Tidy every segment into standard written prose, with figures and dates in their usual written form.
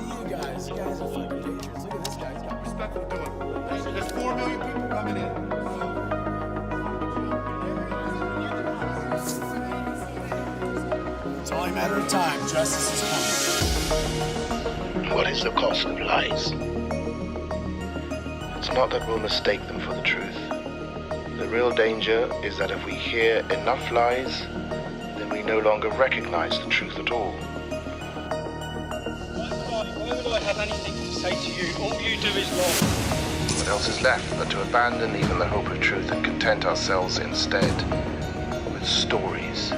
see you guys. You guys are fucking dangerous. Look at this guy. He's got respect for doing. There's 4 million people coming in. It's only a matter of time. Justice is coming. What is the cost of lies? It's not that we'll mistake them for the truth. The real danger is that if we hear enough lies, then we no longer recognize the truth at all. Why would I have anything to say to you? All you do is lie. What else is left but to abandon even the hope of truth and content ourselves instead with stories?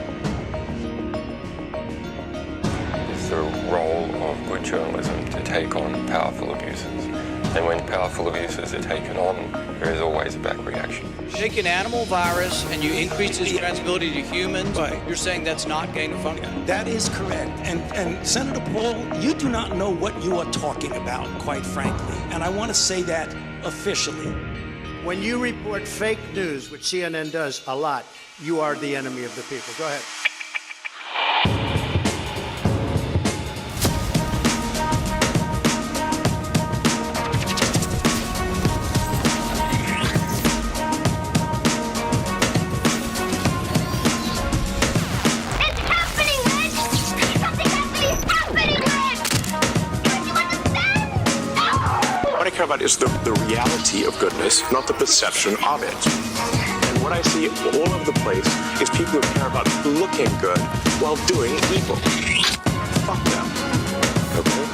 It's the role of good journalism to take on powerful abuses. And when powerful abuses are taken on, there is always a back reaction. Take an animal virus and you increase its transmissibility to humans. Right. You're saying that's not gain of function? That is correct. And Senator Paul, you do not know what you are talking about, quite frankly. And I want to say that officially. When you report fake news, which CNN does a lot, you are the enemy of the people. Go ahead. About is the reality of goodness, not the perception of it. And what I see all over the place is people who care about looking good while doing evil. Fuck them. Okay?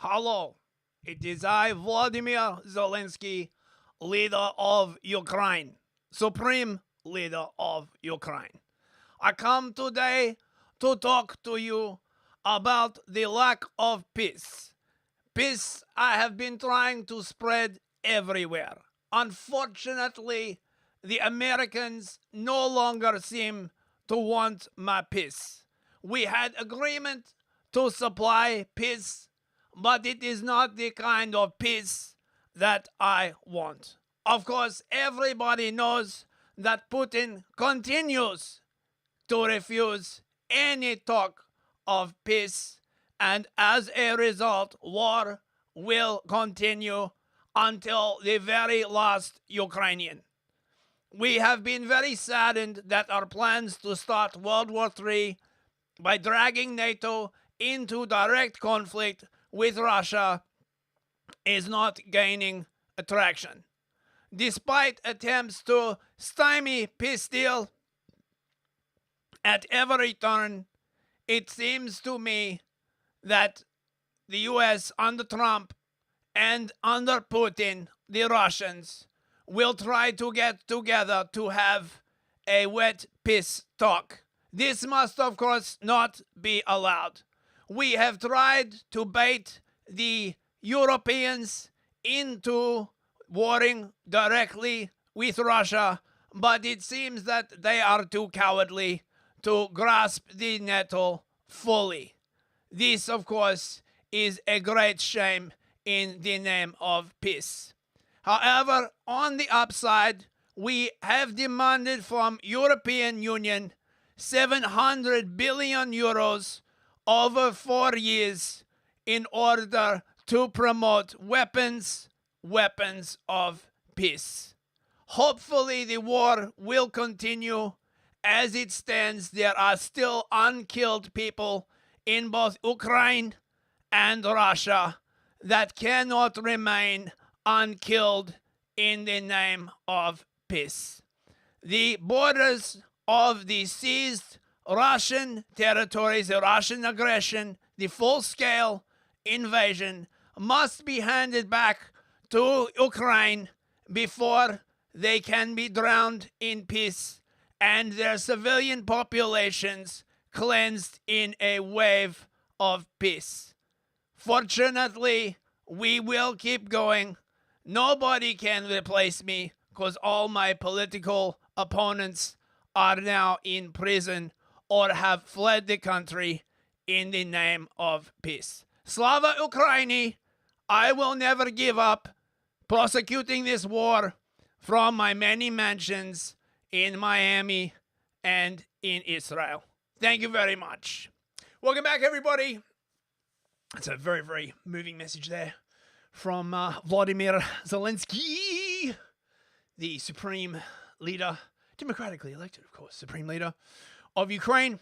Hello, it is I, Vladimir Zelensky, leader of Ukraine, supreme leader of Ukraine. I come today to talk to you about the lack of peace. Peace I have been trying to spread everywhere. Unfortunately, the Americans no longer seem to want my peace. We had agreement to supply peace, but it is not the kind of peace that I want. Of course, everybody knows that Putin continues to refuse any talk of peace, and as a result, war will continue until the very last Ukrainian. We have been very saddened that our plans to start World War III by dragging NATO into direct conflict with Russia is not gaining traction. Despite attempts to stymie peace deal at every turn, it seems to me that the US under Trump and under Putin, the Russians, will try to get together to have a wet peace talk. This must, of course, not be allowed. We have tried to bait the Europeans into warring directly with Russia, but it seems that they are too cowardly to grasp the nettle fully. This, of course, is a great shame in the name of peace. However, on the upside, we have demanded from European Union 700 billion euros over 4 years in order to promote weapons of peace. Hopefully the war will continue. As it stands, there are still unkilled people in both Ukraine and Russia that cannot remain unkilled in the name of peace. The borders of the seized Russian territories, the Russian aggression, the full-scale invasion must be handed back to Ukraine before they can be drowned in peace and their civilian populations cleansed in a wave of peace. Fortunately, we will keep going. Nobody can replace me because all my political opponents are now in prison or have fled the country in the name of peace. Slava Ukraini! I will never give up prosecuting this war from my many mansions in Miami and in Israel. Thank you very much. Welcome back, everybody. That's a very, very moving message there from Vladimir Zelensky, the supreme leader, democratically elected, of course, supreme leader of Ukraine.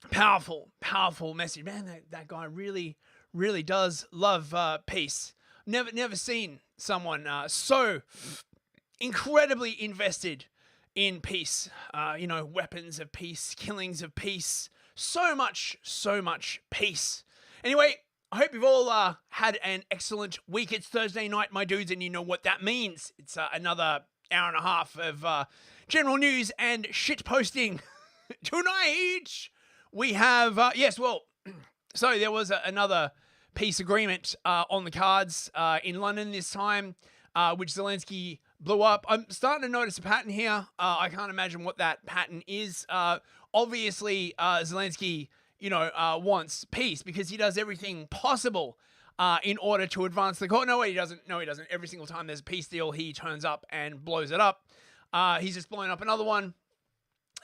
Powerful, powerful message. Man, that guy really, really does love peace. Never seen someone so incredibly invested in peace. Weapons of peace, killings of peace, so much peace. Anyway, I hope you've all had an excellent week. It's Thursday night, my dudes, and you know what that means. It's another hour and a half of general news and shit posting. Tonight, we have, so there was another peace agreement on the cards in London this time, which Zelensky blew up. I'm starting to notice a pattern here. I can't imagine what that pattern is. Obviously, Zelensky, wants peace because he does everything possible in order to advance the cause. No, he doesn't. No, he doesn't. Every single time there's a peace deal, he turns up and blows it up. He's just blowing up another one.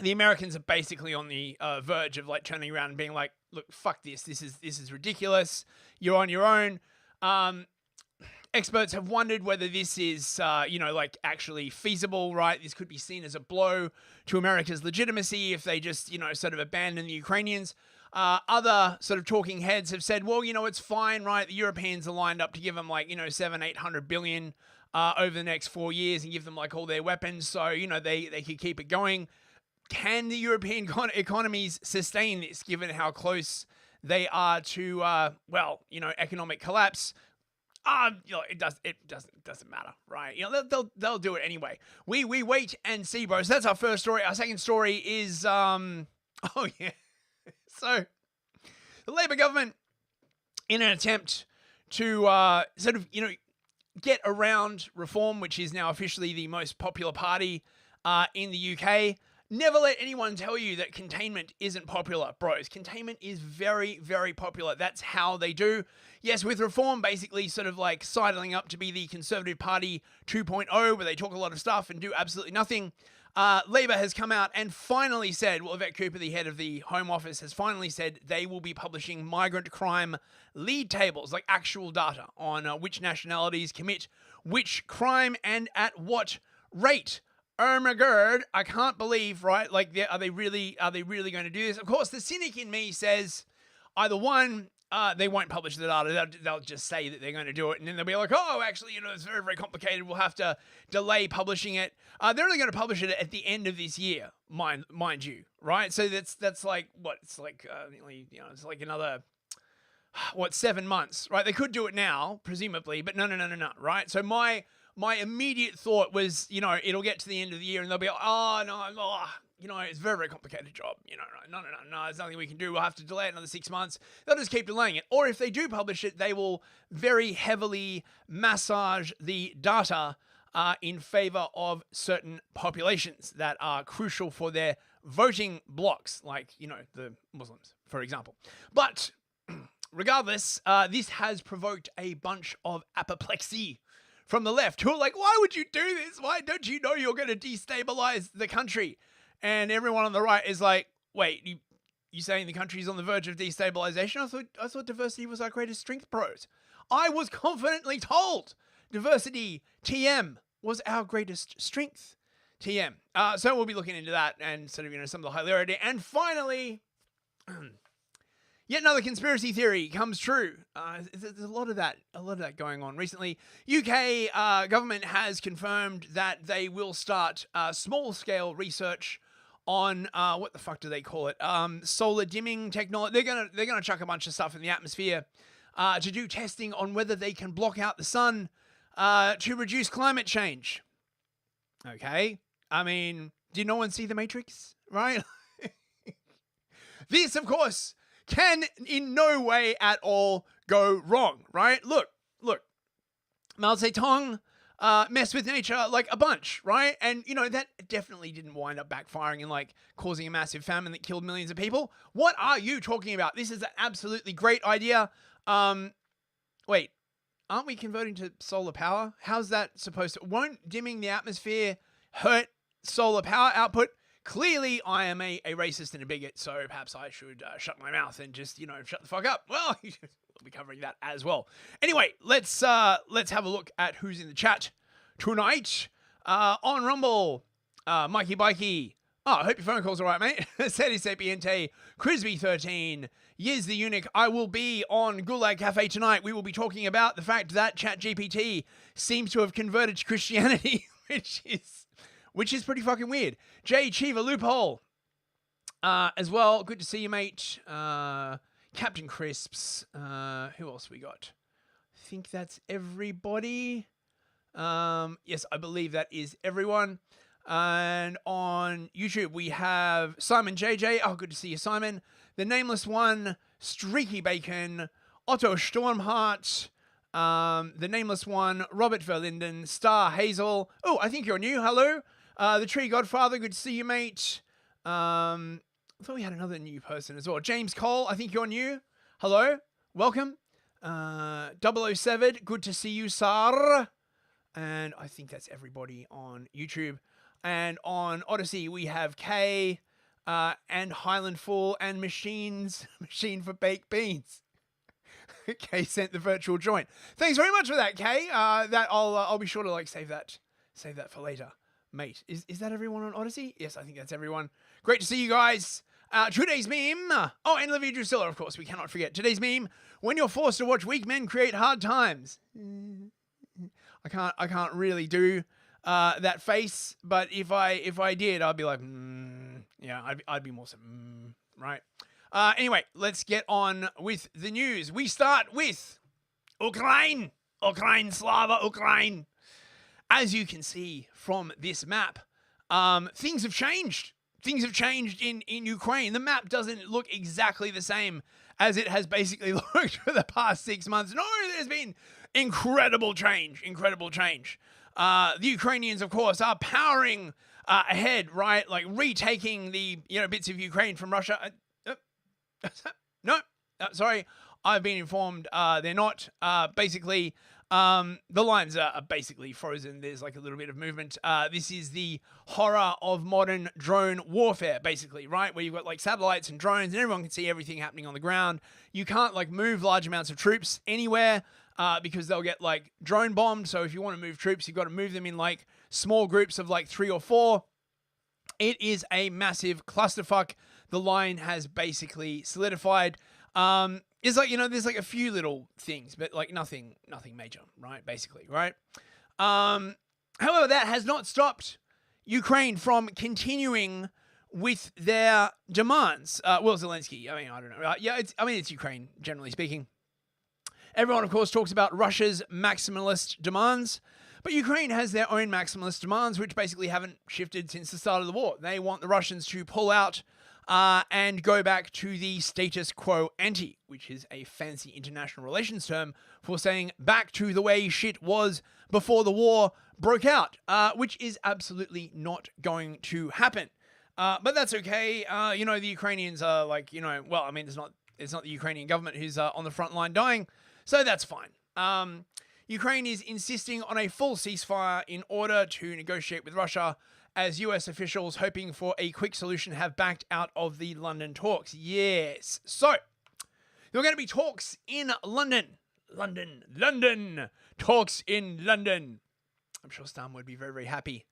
The Americans are basically on the verge of turning around and being like, "Look, fuck this. This is ridiculous. You're on your own." Experts have wondered whether this is, actually feasible, right? This could be seen as a blow to America's legitimacy if they just, sort of abandon the Ukrainians. Other sort of talking heads have said, well, it's fine, right? The Europeans are lined up to give them 700-800 billion over the next 4 years and give them all their weapons. So, they could keep it going. Can the European economies sustain this, given how close they are to, economic collapse? It doesn't matter, right? They'll do it anyway. We wait and see, bro. So that's our first story. Our second story is, So the Labour government, in an attempt to get around Reform, which is now officially the most popular party in the UK. Never let anyone tell you that containment isn't popular, bros. Containment is very, very popular. That's how they do. Yes, with Reform basically sort of sidling up to be the Conservative Party 2.0, where they talk a lot of stuff and do absolutely nothing. Labour has come out and finally said, Yvette Cooper, the head of the Home Office, has finally said they will be publishing migrant crime lead tables, actual data on which nationalities commit which crime and at what rate. Oh my god, I can't believe, right? Are they really going to do this? Of course, the cynic in me says either one, they won't publish the data. They'll just say that they're going to do it, and then they'll be like, oh, actually, it's very, very complicated. We'll have to delay publishing it. They're only going to publish it at the end of this year, mind you, right? So that's it's another 7 months, right? They could do it now, presumably, but no, right? So my immediate thought was, it'll get to the end of the year and they'll be like, it's a very, very complicated job. No, there's nothing we can do. We'll have to delay it another 6 months. They'll just keep delaying it. Or if they do publish it, they will very heavily massage the data in favor of certain populations that are crucial for their voting blocks, the Muslims, for example. But regardless, this has provoked a bunch of apoplexy from the left, who are like, why would you do this? Why don't you know you're going to destabilize the country? And everyone on the right is like, wait, you saying the country's on the verge of destabilization? I thought diversity was our greatest strength, bros. I was confidently told diversity, TM, was our greatest strength, TM. So we'll be looking into that and sort of, some of the hilarity. And finally, yet another conspiracy theory comes true. There's a lot of that going on recently. UK government has confirmed that they will start small-scale research on what the fuck do they call it? Solar dimming technology. They're gonna chuck a bunch of stuff in the atmosphere to do testing on whether they can block out the sun to reduce climate change. Okay, I mean, Did no one see The Matrix? Right? This, of course, can in no way at all go wrong, right? Look. Mao Zedong messed with nature like a bunch, right? And, that definitely didn't wind up backfiring and like causing a massive famine that killed millions of people. What are you talking about? This is an absolutely great idea. Wait, aren't we converting to solar power? How's that supposed to... Won't dimming the atmosphere hurt solar power output? Clearly, I am a racist and a bigot, so perhaps I should shut my mouth and just, shut the fuck up. Well, we'll be covering that as well. Anyway, let's have a look at who's in the chat tonight. On Rumble, Mikey Bikey. Oh, I hope your phone call's all right, mate. Seti Sapiente, Crisby13, Yiz the Eunuch. I will be on Gulag Cafe tonight. We will be talking about the fact that ChatGPT seems to have converted to Christianity, which is pretty fucking weird. Jay Cheever Loophole as well. Good to see you, mate. Captain Crisps. Who else we got? I think that's everybody. Yes, I believe that is everyone. And on YouTube, we have Simon JJ. Oh, good to see you, Simon. The Nameless One, Streaky Bacon, Otto Stormheart, The Nameless One, Robert Verlinden, Star Hazel. Oh, I think you're new. Hello. The Tree Godfather. Good to see you, mate. I thought we had another new person as well. James Cole. I think you're new. Hello. Welcome. 007. Good to see you, sir. And I think that's everybody on YouTube. And on Odyssey, we have Kay, and Highland Fool, and Machine for Baked Beans. Kay sent the virtual joint. Thanks very much for that, Kay. That I'll be sure to like save that for later, mate. Is that everyone on Odyssey? Yes, I think that's everyone. Great to see you guys. Today's meme. Oh, and Olivia Drusilla, of course. We cannot forget today's meme. When you're forced to watch weak men create hard times. I can't really do that face, but if I did, I'd be like, yeah, I'd be more so, right? Anyway, let's get on with the news. We start with Ukraine, Slava, Ukraine. As you can see from this map, things have changed. Things have changed in Ukraine. The map doesn't look exactly the same as it has basically looked for the past 6 months. No, there's been incredible change. The Ukrainians, of course, are powering ahead, right? Like retaking the bits of Ukraine from Russia. Sorry, I've been informed they're not. Basically, the lines are basically frozen. There's like a little bit of movement. This is the horror of modern drone warfare, basically, right? Where you've got like satellites and drones, and everyone can see everything happening on the ground. You can't like move large amounts of troops anywhere. Because they'll get like drone bombed. So if you want to move troops, you've got to move them in like small groups of like 3 or 4. It is a massive clusterfuck. The line has basically solidified. It's like, there's like a few little things, but like nothing major, right? Basically, right? However, that has not stopped Ukraine from continuing with their demands. Well, Zelensky, I don't know. It's Ukraine, generally speaking. Everyone, of course, talks about Russia's maximalist demands, but Ukraine has their own maximalist demands, which basically haven't shifted since the start of the war. They want the Russians to pull out and go back to the status quo ante, which is a fancy international relations term for saying back to the way shit was before the war broke out, which is absolutely not going to happen. But that's okay. The Ukrainians are like, it's not the Ukrainian government who's on the front line dying. So that's fine. Ukraine is insisting on a full ceasefire in order to negotiate with Russia, as US officials hoping for a quick solution have backed out of the London talks. Yes. So, there are going to be talks in London. Talks in London. I'm sure Stam would be very, very happy.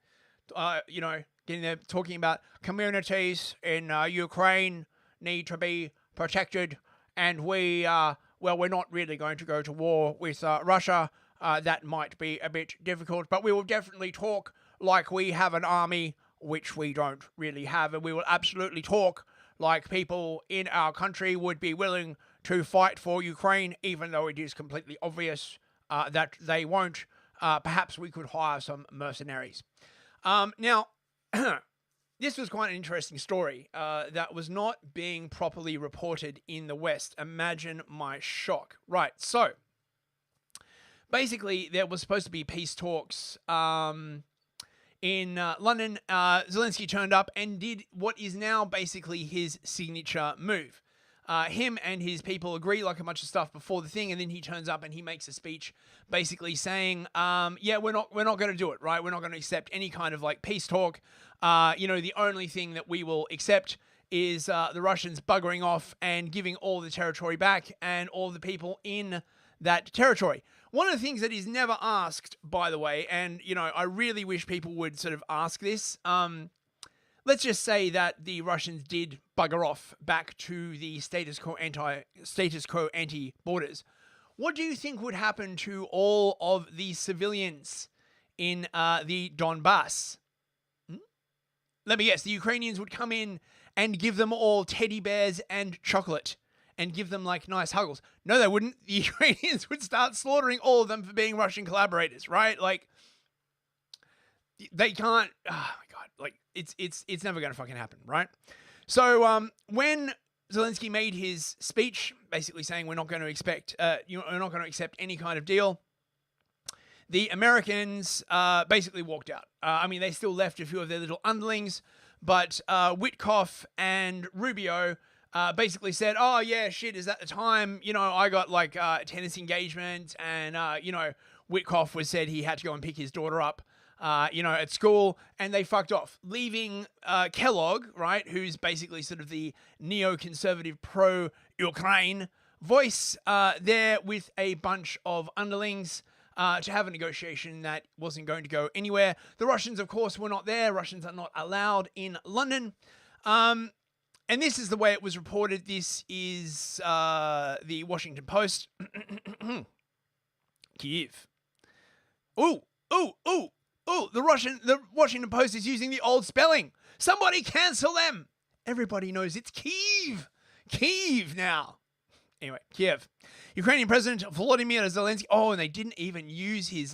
Getting there, talking about communities in Ukraine need to be protected, and we're not really going to go to war with Russia. That might be a bit difficult, but we will definitely talk like we have an army, which we don't really have, and we will absolutely talk like people in our country would be willing to fight for Ukraine, even though it is completely obvious that they won't. Perhaps we could hire some mercenaries. Now, this was quite an interesting story that was not being properly reported in the West. Imagine my shock. Right, so basically there was supposed to be peace talks in London. Zelensky turned up and did what is now basically his signature move. Him and his people agree like a bunch of stuff before the thing, and then he turns up and he makes a speech basically saying, yeah, we're not going to do it, right? We're not going to accept any kind of like peace talk. The only thing that we will accept is the Russians buggering off and giving all the territory back and all the people in that territory. One of the things that is never asked, by the way, and, I really wish people would sort of ask this, let's just say that the Russians did bugger off back to the status quo anti borders. What do you think would happen to all of the civilians in the Donbass? Let me guess, the Ukrainians would come in and give them all teddy bears and chocolate and give them like nice huggles. No, they wouldn't. The Ukrainians would start slaughtering all of them for being Russian collaborators, right? Like, they can't. Oh my god! Like, it's never going to fucking happen, right? So when Zelensky made his speech, basically saying we're not going to we're not going to accept any kind of deal, the Americans basically walked out. They still left a few of their little underlings, but Witkoff and Rubio basically said, oh yeah, shit, is that the time, I got like tennis engagement, and Witkoff said he had to go and pick his daughter up at school, and they fucked off, leaving Kellogg, right, who's basically sort of the neoconservative pro-Ukraine voice there with a bunch of underlings to have a negotiation that wasn't going to go anywhere. The Russians, of course, were not there. Russians are not allowed in London. And this is the way it was reported. This is the Washington Post. Kyiv. Ooh. The Washington Post is using the old spelling. Somebody cancel them. Everybody knows it's Kyiv. Kyiv now. Anyway, Kiev. Ukrainian President Volodymyr Zelensky. Oh, and they didn't even use his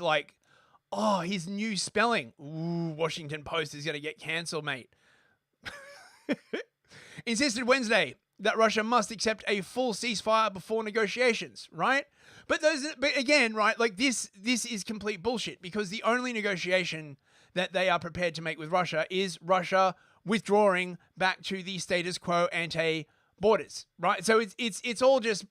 his new spelling. Ooh, Washington Post is going to get cancelled, mate. Insisted Wednesday that Russia must accept a full ceasefire before negotiations, right? But again, right, like this is complete bullshit, because the only negotiation that they are prepared to make with Russia is Russia withdrawing back to the status quo ante borders, right? So it's all just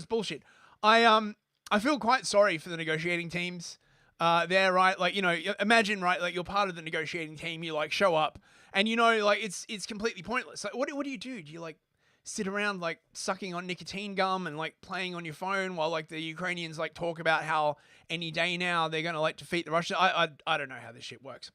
bullshit. I feel quite sorry for the negotiating teams there, right? Like, imagine, right, like you're part of the negotiating team, you like show up, and it's completely pointless. Like, what do you do? Do you like sit around like sucking on nicotine gum and like playing on your phone while like the Ukrainians like talk about how any day now they're going to like defeat the Russians? I don't know how this shit works.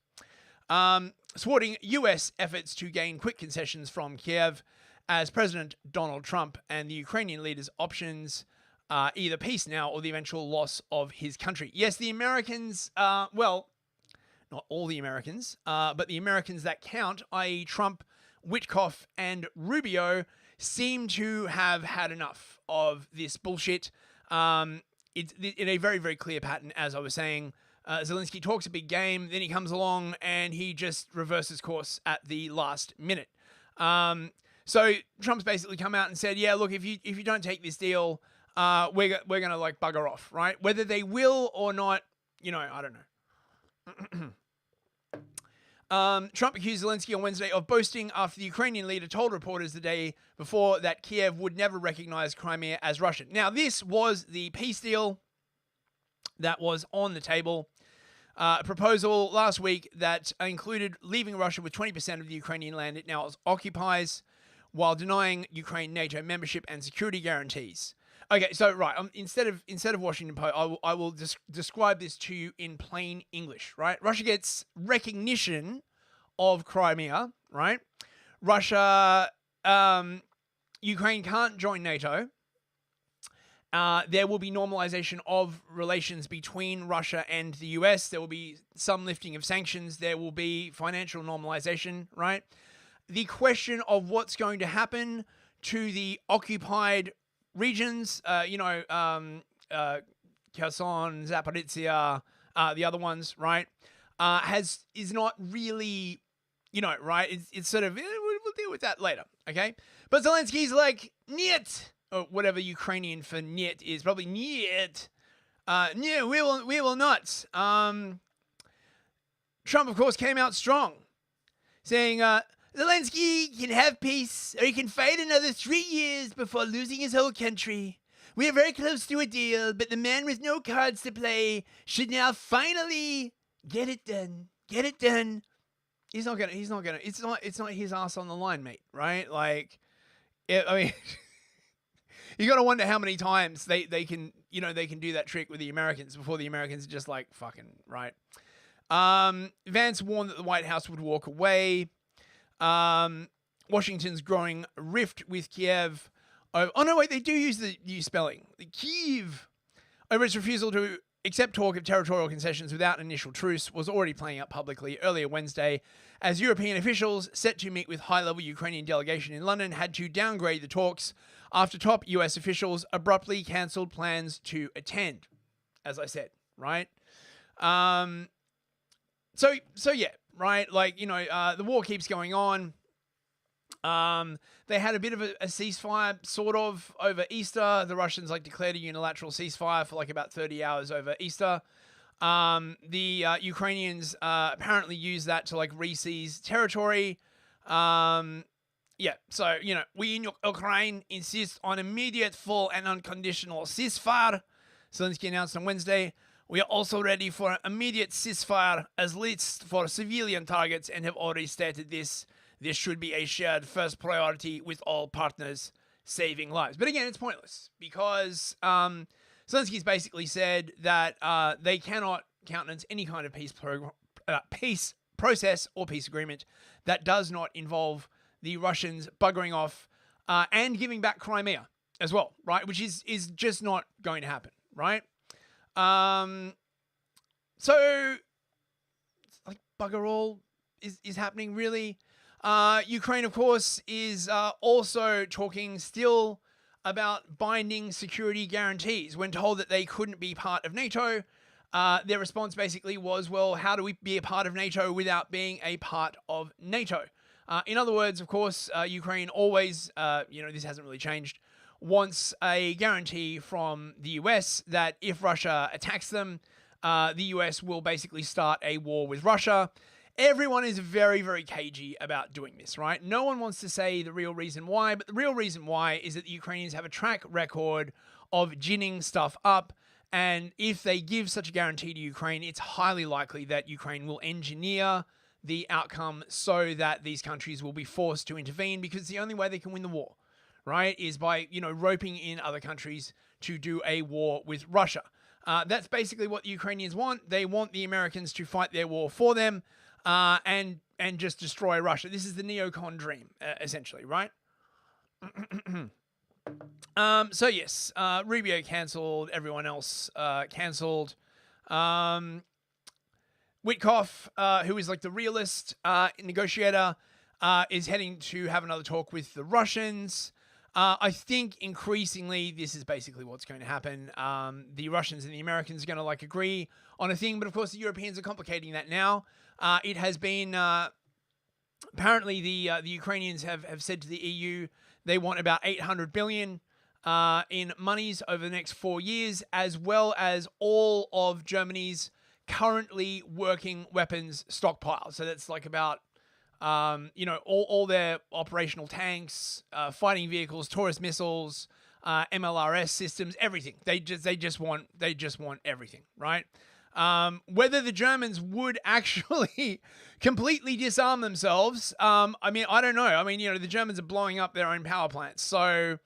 Thwarting US efforts to gain quick concessions from Kiev as President Donald Trump and the Ukrainian leaders' options either peace now or the eventual loss of his country. Yes, the Americans, not all the Americans, but the Americans that count, i.e. Trump, Witkoff, and Rubio, seem to have had enough of this bullshit. It's in a very, very clear pattern, as I was saying. Zelensky talks a big game, then he comes along and he just reverses course at the last minute. So Trump's basically come out and said, yeah, look, if you don't take this deal, we're going to like bugger off, right? Whether they will or not, I don't know. Trump accused Zelensky on Wednesday of boasting after the Ukrainian leader told reporters the day before that Kiev would never recognize Crimea as Russian. Now, this was the peace deal that was on the table. A proposal last week that included leaving Russia with 20% of the Ukrainian land it now occupies, while denying Ukraine NATO membership and security guarantees. Okay, so right, instead of Washington Post, I will describe this to you in plain English, right? Russia gets recognition of Crimea, right? Ukraine can't join NATO. There will be normalization of relations between Russia and the US. There will be some lifting of sanctions. There will be financial normalization, right? The question of what's going to happen to the occupied regions, Kherson, Zaporizhzhia, the other ones, right, is not really right? It's sort of, we'll deal with that later, okay? But Zelensky's like, niet, or whatever Ukrainian for niet is, probably niet. No, we will not. Trump, of course, came out strong, saying, Zelensky can have peace, or he can fight another 3 years before losing his whole country. We are very close to a deal, but the man with no cards to play should now finally get it done. Get it done. It's not his ass on the line, mate, right? Like, I mean, you got to wonder how many times they can do that trick with the Americans before the Americans are just like, fucking, right? Vance warned that the White House would walk away. Washington's growing rift with Kiev. Oh no, wait, they do use the new spelling. The Kyiv, over its refusal to accept talk of territorial concessions without an initial truce, was already playing out publicly earlier Wednesday, as European officials set to meet with high-level Ukrainian delegation in London had to downgrade the talks after top US officials abruptly cancelled plans to attend. As I said, right? So yeah, right? Like, the war keeps going on. They had a bit of a ceasefire, sort of, over Easter. The Russians declared a unilateral ceasefire for about 30 hours over Easter. The Ukrainians apparently used that to re-seize territory. Yeah, so, we in Ukraine insist on immediate, full, and unconditional ceasefire. Zelensky announced on Wednesday, we are also ready for an immediate ceasefire as least for civilian targets and have already stated this. This should be a shared first priority with all partners, saving lives. But again, it's pointless because Zelensky's basically said that they cannot countenance any kind of peace process or peace agreement that does not involve the Russians buggering off and giving back Crimea as well, right? Which is just not going to happen, right? So, bugger all is happening, really. Ukraine, of course, is also talking still about binding security guarantees. When told that they couldn't be part of NATO, their response basically was, well, how do we be a part of NATO without being a part of NATO? In other words, of course, Ukraine always, this hasn't really changed, wants a guarantee from the US that if Russia attacks them, the US will basically start a war with Russia. Everyone is very, very cagey about doing this, right? No one wants to say the real reason why, but the real reason why is that the Ukrainians have a track record of ginning stuff up, and if they give such a guarantee to Ukraine, it's highly likely that Ukraine will engineer the outcome so that these countries will be forced to intervene, because the only way they can win the war, right, is by, roping in other countries to do a war with Russia. That's basically what the Ukrainians want. They want the Americans to fight their war for them, and just destroy Russia. This is the neocon dream, essentially, right? So yes, Rubio cancelled. Everyone else cancelled. Witkoff, who is the realist negotiator, is heading to have another talk with the Russians. I think increasingly this is basically what's going to happen. The Russians and the Americans are going to agree on a thing, but of course the Europeans are complicating that now. It has been apparently the Ukrainians have said to the EU they want about 800 billion in monies over the next 4 years, as well as all of Germany's currently working weapons stockpile. So that's about all their operational tanks, fighting vehicles, Taurus missiles, MLRS systems, everything. They just want everything, right? Whether the Germans would actually completely disarm themselves, I don't know. The Germans are blowing up their own power plants, so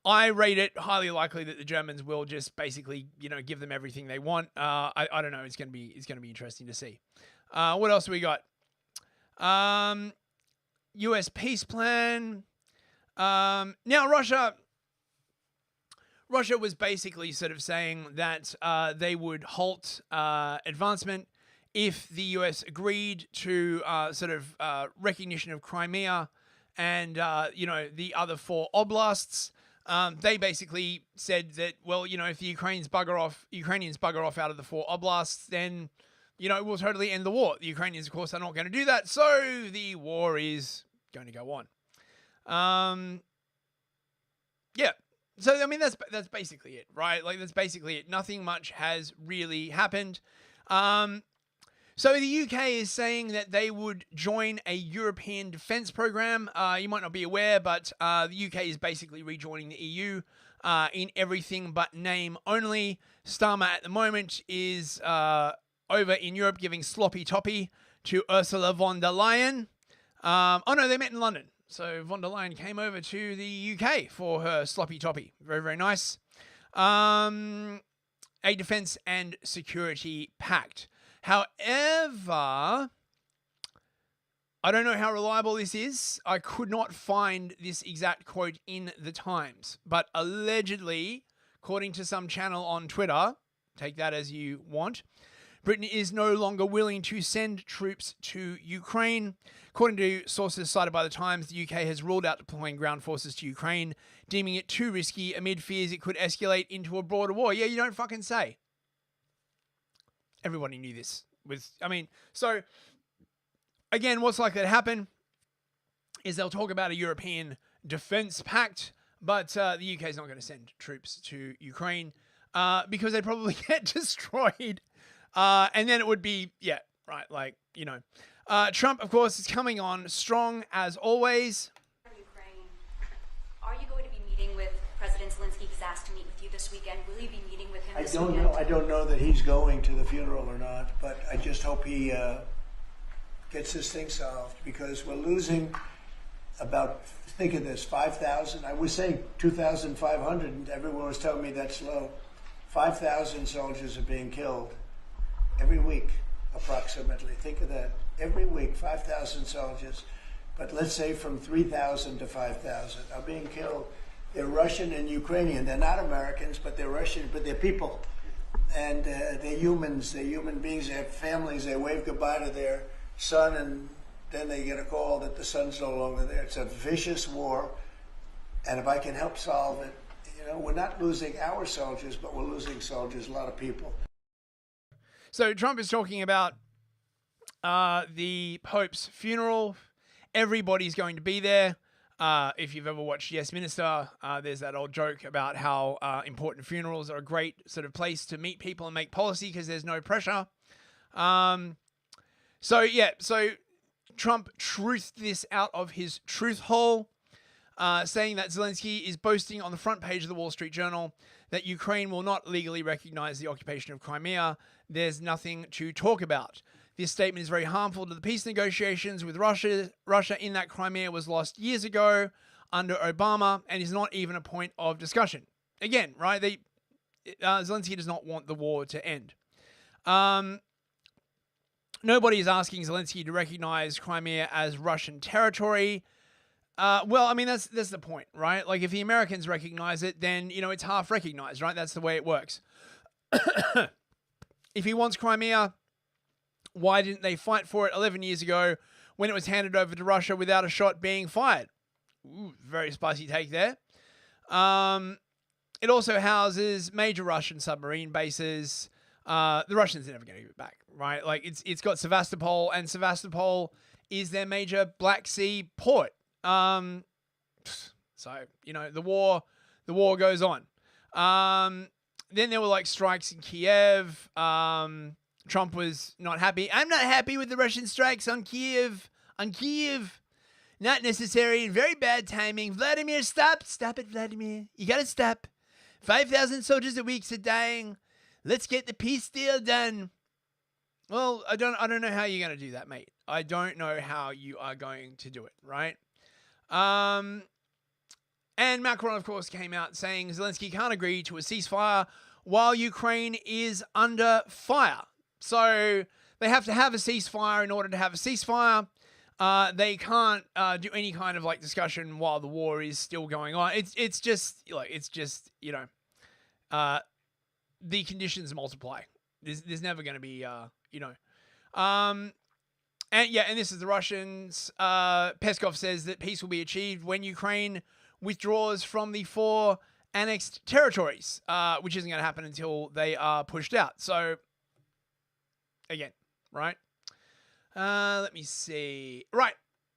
I rate it highly likely that the Germans will just basically, give them everything they want. I don't know. It's gonna be interesting to see. What else do we got? U.S. peace plan. Now Russia was basically sort of saying that they would halt advancement if the U.S. agreed to recognition of Crimea and the other 4 oblasts. They basically said that, well, if the Ukrainians bugger off out of the 4 oblasts, then will totally end the war. The Ukrainians, of course, are not going to do that. So the war is going to go on. Yeah. So, I mean, that's basically it, right? Like, that's basically it. Nothing much has really happened. So the UK is saying that they would join a European defence program. You might not be aware, but the UK is basically rejoining the EU in everything but name only. Starmer at the moment is over in Europe giving sloppy toppy to Ursula von der Leyen. Oh no, they met in London. So von der Leyen came over to the UK for her sloppy toppy. Very, very nice. A defence and security pact. However, I don't know how reliable this is. I could not find this exact quote in the Times. But allegedly, according to some channel on Twitter, take that as you want, Britain is no longer willing to send troops to Ukraine. According to sources cited by the Times, the UK has ruled out deploying ground forces to Ukraine, deeming it too risky amid fears it could escalate into a broader war. Yeah, you don't fucking say. Everybody knew this. So, again, what's likely to happen is they'll talk about a European defense pact, but the UK is not going to send troops to Ukraine because they'd probably get destroyed. And then it would be, Trump, of course, is coming on strong as always. Ukraine. Are you going to be meeting with President Zelensky? He's asked to meet with you this weekend. Will you be meeting with him this weekend? I don't know that he's going to the funeral or not, but I just hope he gets this thing solved, because we're losing about, think of this, 5,000. I was saying 2,500, and everyone was telling me that's low. 5,000 soldiers are being killed every week, approximately. Think of that. Every week, 5,000 soldiers. But let's say from 3,000 to 5,000 are being killed. They're Russian and Ukrainian. They're not Americans, but they're Russian, but they're people. And they're humans. They're human beings. They have families. They wave goodbye to their son, and then they get a call that the son's no longer there. It's a vicious war. And if I can help solve it, we're not losing our soldiers, but we're losing soldiers, a lot of people. So Trump is talking about the Pope's funeral. Everybody's going to be there. If you've ever watched Yes Minister, there's that old joke about how important funerals are a great sort of place to meet people and make policy because there's no pressure. So Trump truthed this out of his truth hole, saying that Zelensky is boasting on the front page of the Wall Street Journal that Ukraine will not legally recognize the occupation of Crimea. There's nothing to talk about. This statement is very harmful to the peace negotiations with Russia. Russia in that Crimea was lost years ago under Obama and is not even a point of discussion. Again, right? Zelensky does not want the war to end. Nobody is asking Zelensky to recognize Crimea as Russian territory. That's the point, right? Like, if the Americans recognize it, then, it's half recognized, right? That's the way it works. If he wants Crimea, why didn't they fight for it 11 years ago when it was handed over to Russia without a shot being fired? Ooh, very spicy take there. It also houses major Russian submarine bases. The Russians are never going to give it back, right? Like, it's got Sevastopol, and Sevastopol is their major Black Sea port. The war goes on. Then there were strikes in Kiev. Trump was not happy. I'm not happy with the Russian strikes on Kiev. Not necessary and very bad timing. Vladimir, stop. Stop it, Vladimir. You gotta stop. 5,000 soldiers a week are dying. Let's get the peace deal done. Well, I don't know how you're gonna do that, mate. I don't know how you are going to do it, right? And Macron, of course, came out saying Zelensky can't agree to a ceasefire while Ukraine is under fire. So they have to have a ceasefire in order to have a ceasefire. They can't do any kind of discussion while the war is still going on. It's just the conditions multiply. There's never going to be and this is the Russians. Peskov says that peace will be achieved when Ukraine withdraws from the 4 annexed territories, which isn't going to happen until they are pushed out. So, again, right? Let me see. Right.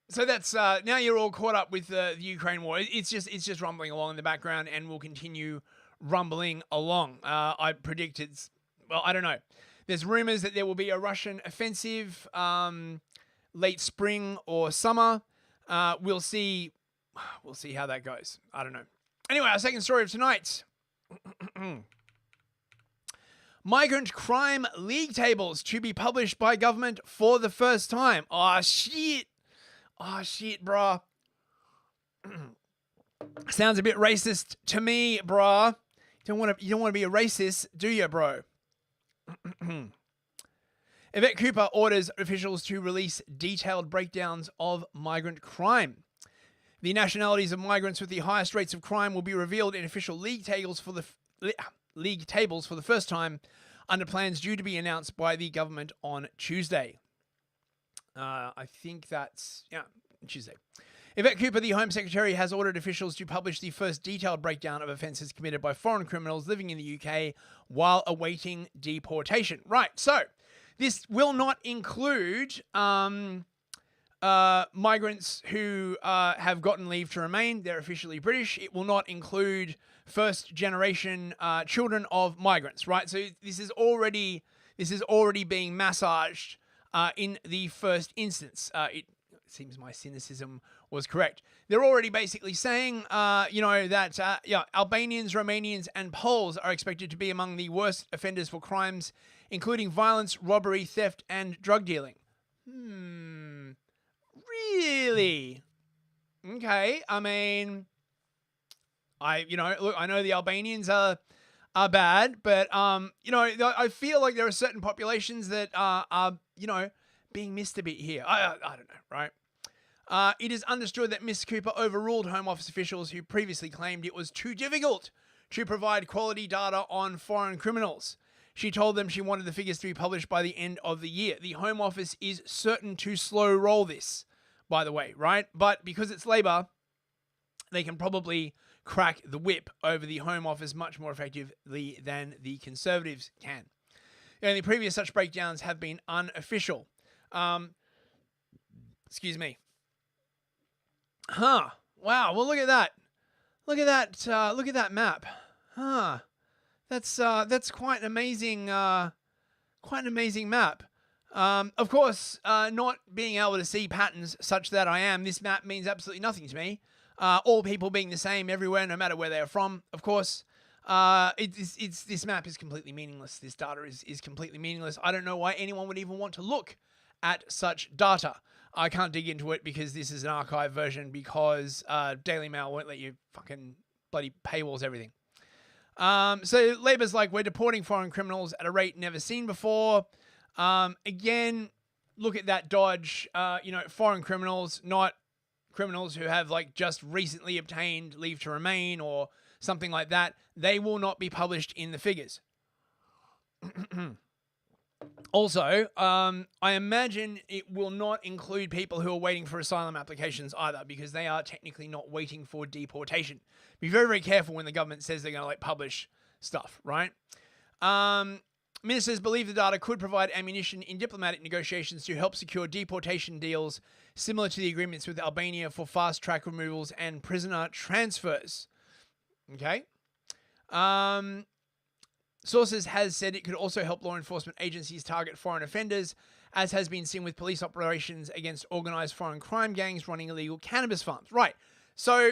So that's now you're all caught up with the Ukraine war. It's just rumbling along in the background and will continue rumbling along. I predict it's, well, I don't know. There's rumors that there will be a Russian offensive late spring or summer. We'll see how that goes. I don't know. Anyway, our second story of tonight. Migrant crime league tables to be published by government for the first time. Oh, shit. Oh, shit, brah. Sounds a bit racist to me, brah. You don't want to be a racist, do you, bro? Yvette Cooper orders officials to release detailed breakdowns of migrant crime. The nationalities of migrants with the highest rates of crime will be revealed in official league tables for the first time, under plans due to be announced by the government on Tuesday. I think that's, Tuesday. Yvette Cooper, the Home Secretary, has ordered officials to publish the first detailed breakdown of offences committed by foreign criminals living in the UK while awaiting deportation. Right, so this will not include migrants who have gotten leave to remain. They're officially British. It will not include first-generation children of migrants, right? So this is already being massaged in the first instance. It seems my cynicism was correct. They're already basically saying, that Albanians, Romanians, and Poles are expected to be among the worst offenders for crimes, including violence, robbery, theft, and drug dealing. Really? Okay. I mean, I know the Albanians are bad, but I feel like there are certain populations that are being missed a bit here. I don't know, right? It is understood that Ms. Cooper overruled Home Office officials who previously claimed it was too difficult to provide quality data on foreign criminals. She told them she wanted the figures to be published by the end of the year. The Home Office is certain to slow roll this, by the way, right? But because it's Labour, they can probably crack the whip over the Home Office much more effectively than the Conservatives can. The only previous such breakdowns have been unofficial. Excuse me. Huh. Wow. Well, look at that. Look at that. Look at that map. Huh. That's quite an amazing map. Of course, not being able to see patterns such that I am, this map means absolutely nothing to me. All people being the same everywhere, no matter where they are from. Of course, this map is completely meaningless. This data is completely meaningless. I don't know why anyone would even want to look at such data. I can't dig into it because this is an archive version, because Daily Mail won't let you fucking bloody paywalls everything. So Labour's like, we're deporting foreign criminals at a rate never seen before. Again, look at that dodge. Foreign criminals, not criminals who have just recently obtained leave to remain or something like that. They will not be published in the figures. Also, I imagine it will not include people who are waiting for asylum applications either, because they are technically not waiting for deportation. Be very, very careful when the government says they're going to publish stuff, right? Ministers believe the data could provide ammunition in diplomatic negotiations to help secure deportation deals similar to the agreements with Albania for fast-track removals and prisoner transfers. Okay? Sources has said it could also help law enforcement agencies target foreign offenders, as has been seen with police operations against organized foreign crime gangs running illegal cannabis farms. Right. So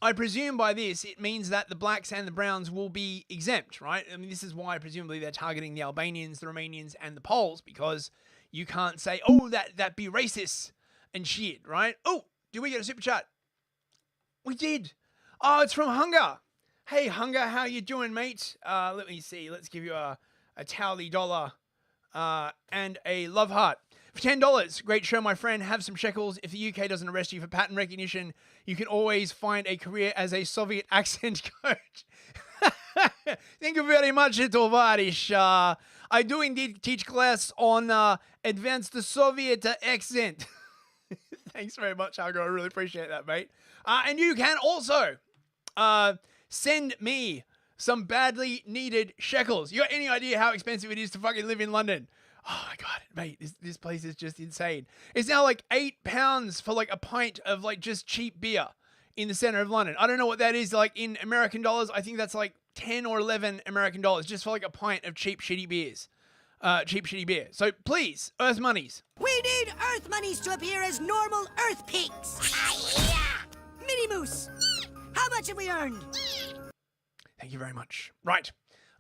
I presume by this, it means that the blacks and the browns will be exempt, right? I mean, this is why presumably they're targeting the Albanians, the Romanians, and the Poles, because you can't say, oh, that be racist and shit, right? Oh, did we get a super chat? We did. Oh, it's from Hunger. Hey, Hunger, how you doing, mate? Let me see. Let's give you a tally dollar and a love heart. For $10, great show, my friend. Have some shekels. If the UK doesn't arrest you for pattern recognition, you can always find a career as a Soviet accent coach. Thank you very much, Tovarish. I do indeed teach class on advanced Soviet accent. Thanks very much, Hunger. I really appreciate that, mate. And you can also send me some badly needed shekels. You got any idea how expensive it is to fucking live in London? Oh my God, mate, this place is just insane. It's now like £8 for like a pint of like just cheap beer in the center of London. I don't know what that is like in American dollars. I think that's like 10 or 11 American dollars just for like a pint of cheap shitty beers. Cheap shitty beer. So please, Earth monies. We need Earth monies to appear as normal Earth pigs. Mini Moose, how much have we earned? Thank you very much. Right.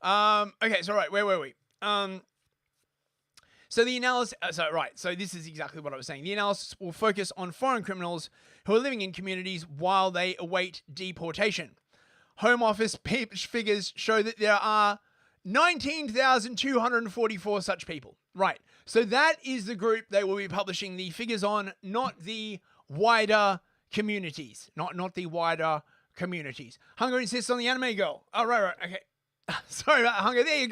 Okay, so right, where were we? So the analysis, so this is exactly what I was saying. The analysis will focus on foreign criminals who are living in communities while they await deportation. Home Office figures show that there are 19,244 such people. Right. So that is the group they will be publishing the figures on, not the wider communities. Not the wider communities. Hunger insists on the anime girl. Oh, right. Okay. Sorry about Hunger. There you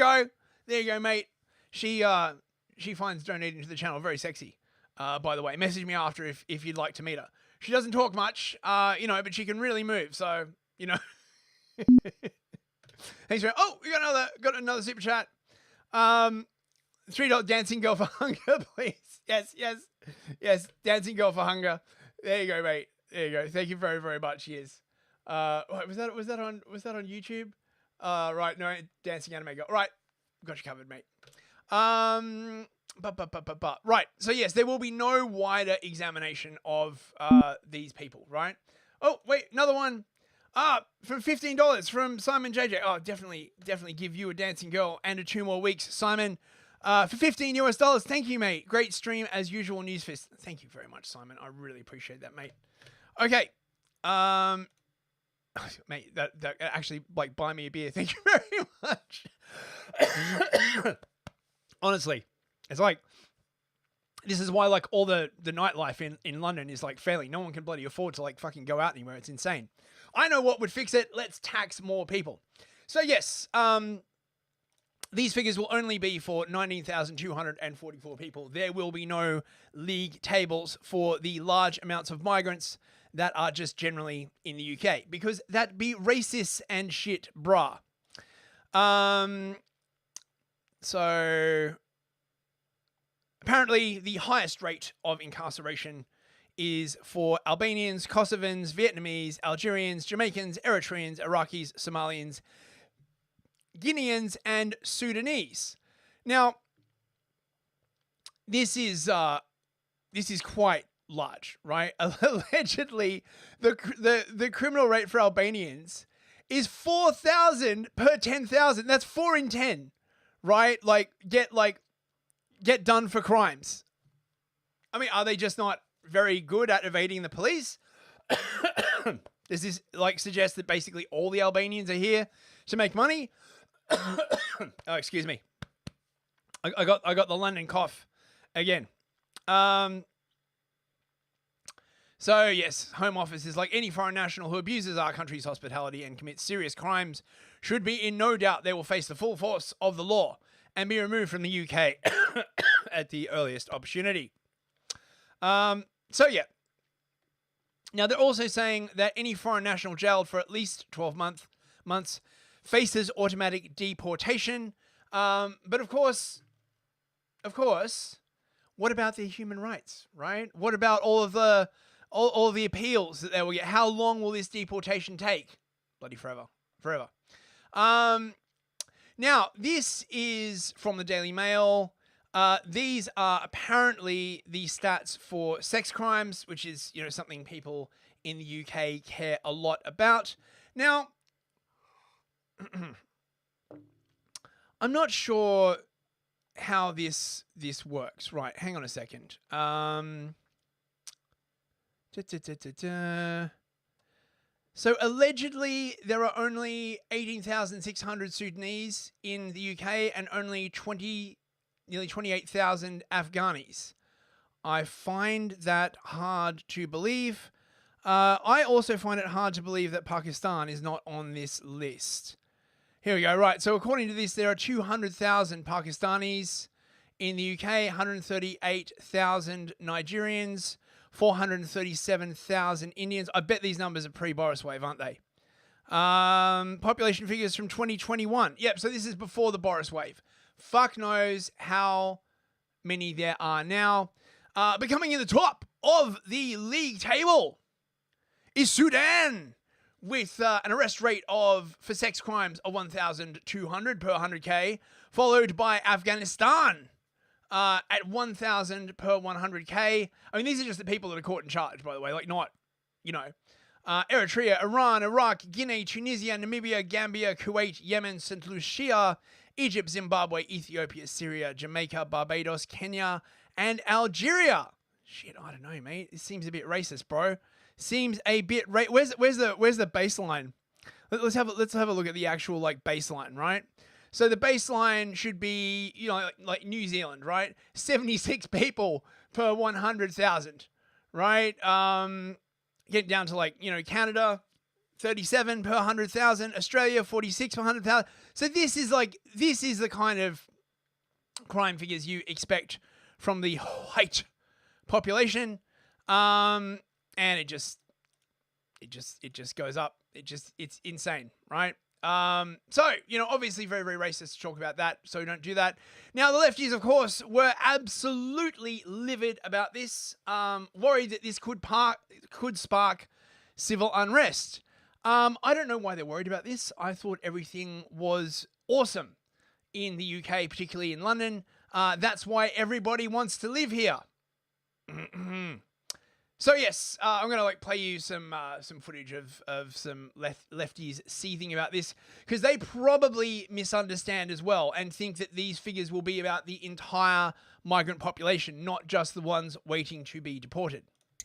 go, mate. She finds donating to the channel very sexy, by the way. Message me after if you'd like to meet her. She doesn't talk much, but she can really move, so, Thanks for... Oh, we got another super chat. $3 dancing girl for Hunger, please. Yes. Dancing girl for Hunger. There you go, mate. There you go. Thank you very, very much. Yes. Wait, was that on YouTube? Right, no, dancing anime girl. Right. Got you covered, mate. Right. So yes, there will be no wider examination of these people, right? Oh, wait, another one. From $15 from Simon JJ. Oh, definitely give you a dancing girl and 2 more weeks, Simon. For $15 US. Thank you, mate. Great stream as usual, Newsfist. Thank you very much, Simon. I really appreciate that, mate. Okay. Mate, that actually like buy me a beer. Thank you very much. Honestly, it's like, this is why like all the nightlife in London is like failing. No one can bloody afford to like fucking go out anywhere. It's insane. I know what would fix it. Let's tax more people. So yes, these figures will only be for 19,244 people. There will be no league tables for the large amounts of migrants that are just generally in the UK, because that'd be racist and shit, brah. So apparently the highest rate of incarceration is for Albanians, Kosovans, Vietnamese, Algerians, Jamaicans, Eritreans, Iraqis, Somalians, Guineans, and Sudanese. Now, this is quite large, right? Allegedly, the criminal rate for Albanians is 4,000 per 10,000. That's 4 in 10, right? Get done for crimes. I mean, are they just not very good at evading the police? Does this suggest that basically all the Albanians are here to make money? Oh, excuse me. I got the London cough again. So yes, Home Office is like, any foreign national who abuses our country's hospitality and commits serious crimes should be in no doubt they will face the full force of the law and be removed from the UK at the earliest opportunity. So yeah. Now they're also saying that any foreign national jailed for at least 12 months faces automatic deportation. But of course, what about their human rights, right? What about all of the appeals that they will get? How long will this deportation take? Bloody forever. Now, this is from the Daily Mail. These are apparently the stats for sex crimes, which is, something people in the UK care a lot about. Now, I'm not sure how this works. Right, hang on a second. So allegedly there are only 18,600 Sudanese in the UK and only nearly 28,000 Afghanis. I find that hard to believe. I also find it hard to believe that Pakistan is not on this list. Here we go. Right. So according to this, there are 200,000 Pakistanis in the UK, 138,000 Nigerians, 437,000 Indians. I bet these numbers are pre-Boris wave, aren't they? Population figures from 2021. Yep. So this is before the Boris wave. Fuck knows how many there are now. But coming in the top of the league table is Sudan, with an arrest rate for sex crimes of 1,200 per 100K, followed by Afghanistan at 1,000 per 100K. I mean, these are just the people that are caught and charged, by the way, like not, Eritrea, Iran, Iraq, Guinea, Tunisia, Namibia, Gambia, Kuwait, Yemen, St. Lucia, Egypt, Zimbabwe, Ethiopia, Syria, Jamaica, Barbados, Kenya, and Algeria. Shit, I don't know, mate. It seems a bit racist, bro. Seems a bit where's the baseline? Let's have a look at the actual baseline, right? So the baseline should be like New Zealand, right? 76 people per 100,000, right? Get down to Canada, 37 per 100,000, Australia 46 per 100,000. So this is the kind of crime figures you expect from the white population. And it just goes up. It's insane, right? So, obviously very, very racist to talk about that, so don't do that. Now, the lefties, of course, were absolutely livid about this, worried that this could spark civil unrest. I don't know why they're worried about this. I thought everything was awesome in the UK, particularly in London. That's why everybody wants to live here. So yes, I'm gonna play you some footage of some lefties seething about this, because they probably misunderstand as well and think that these figures will be about the entire migrant population, not just the ones waiting to be deported.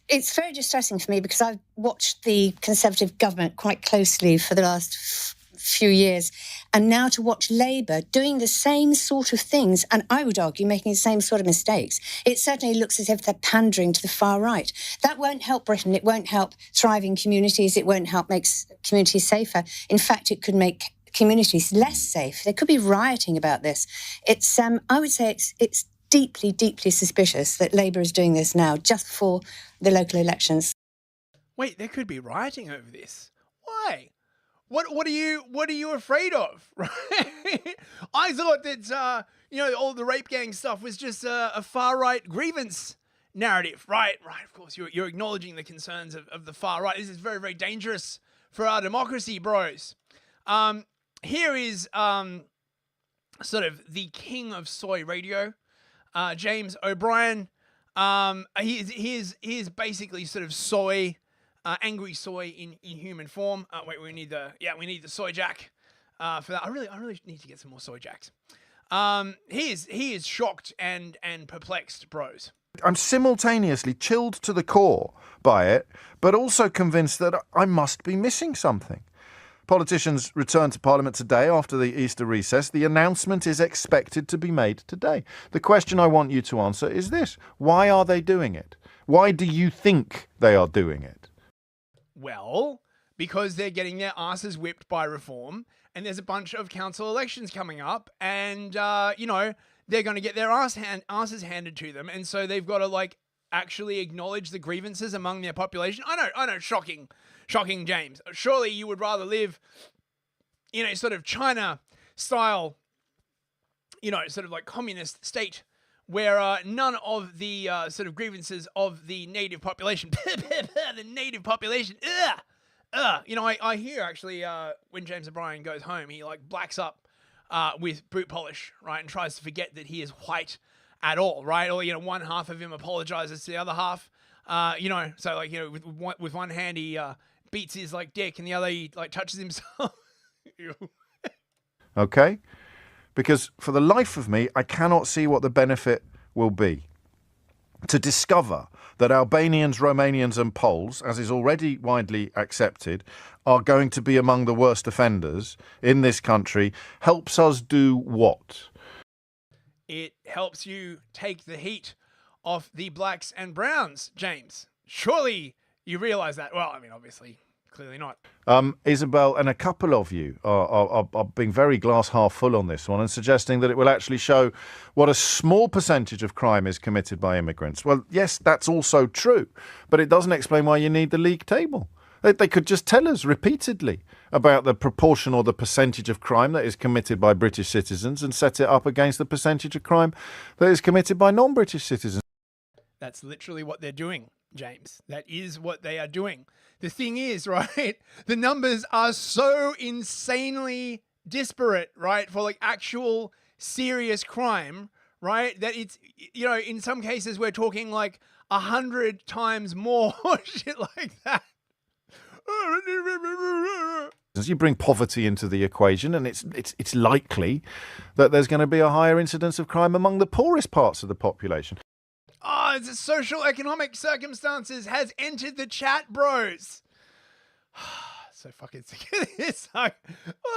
It's very distressing for me because I've watched the Conservative government quite closely for the last few years, and now to watch Labour doing the same sort of things, and I would argue making the same sort of mistakes, it certainly looks as if they're pandering to the far right. That won't help Britain. It won't help thriving communities. It won't help make communities safer. In fact, it could make communities less safe. There could be rioting about this. It's I would say it's deeply, deeply suspicious that Labour is doing this now just before the local elections. Wait, there could be rioting over this. Why? What are you afraid of? Right? I thought that all the rape gang stuff was just a far right grievance narrative. Right. Of course, you're acknowledging the concerns of the far right. This is very, very dangerous for our democracy, bros. Here is sort of the king of soy radio, James O'Brien. He is basically sort of soy. Angry soy in human form. Wait, we need the soy jack for that. I really need to get some more soy jacks. He is shocked and perplexed, bros. I'm simultaneously chilled to the core by it, but also convinced that I must be missing something. Politicians return to Parliament today after the Easter recess. The announcement is expected to be made today. The question I want you to answer is this: why are they doing it? Why do you think they are doing it? Well, because they're getting their asses whipped by reform, and there's a bunch of council elections coming up, and they're going to get their asses handed to them, and so they've got to actually acknowledge the grievances among their population. I know, shocking, James. Surely you would rather live in a sort of China style, sort of communist state, where none of the sort of grievances of the native population, the native population, I hear actually when James O'Brien goes home, he blacks up with boot polish, right, and tries to forget that he is white at all, right? Or one half of him apologizes to the other half, so with one hand he beats his dick, and the other he touches himself. Okay. Because for the life of me, I cannot see what the benefit will be. To discover that Albanians, Romanians and Poles, as is already widely accepted, are going to be among the worst offenders in this country helps us do what? It helps you take the heat off the blacks and browns, James. Surely you realise that. Well, I mean, obviously, clearly not. Isabel and a couple of you are being very glass half full on this one and suggesting that it will actually show what a small percentage of crime is committed by immigrants. Well, yes, that's also true, but it doesn't explain why you need the league table. They could just tell us repeatedly about the proportion or the percentage of crime that is committed by British citizens and set it up against the percentage of crime that is committed by non-British citizens. That's literally what they're doing, James. That is what they are doing. The thing is, right, the numbers are so insanely disparate, right, for like actual serious crime, right, that it's, you know, in some cases we're talking like 100 times more shit like that. You bring poverty into the equation, and it's likely that there's going to be a higher incidence of crime among the poorest parts of the population. Oh, it's a social economic circumstances has entered the chat, bros. So fucking sick of this. Oh,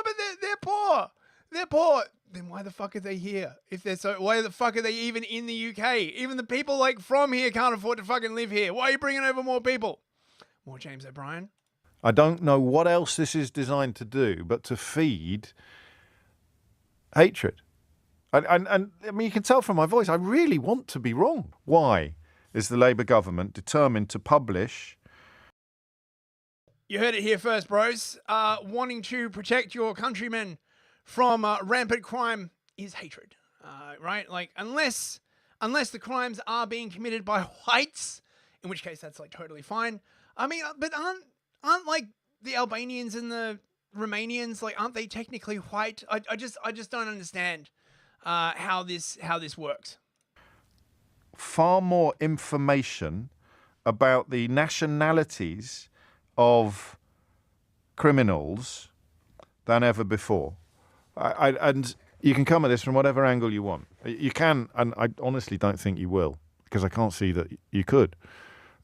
but they're poor. They're poor. Then why the fuck are they here? If they're so, why the fuck are they even in the UK? Even the people like from here can't afford to fucking live here. Why are you bringing over more people? More James O'Brien. I don't know what else this is designed to do, but to feed hatred. And I mean, you can tell from my voice, I really want to be wrong. Why is the Labour government determined to publish? You heard it here first, bros. Wanting to protect your countrymen from rampant crime is hatred, right? Like, unless the crimes are being committed by whites, in which case that's like totally fine. I mean, but aren't like the Albanians and the Romanians, like, aren't they technically white? I just don't understand how this works. Far more information about the nationalities of criminals than ever before. And you can come at this from whatever angle you want. You can, and I honestly don't think you will, because I can't see that you could.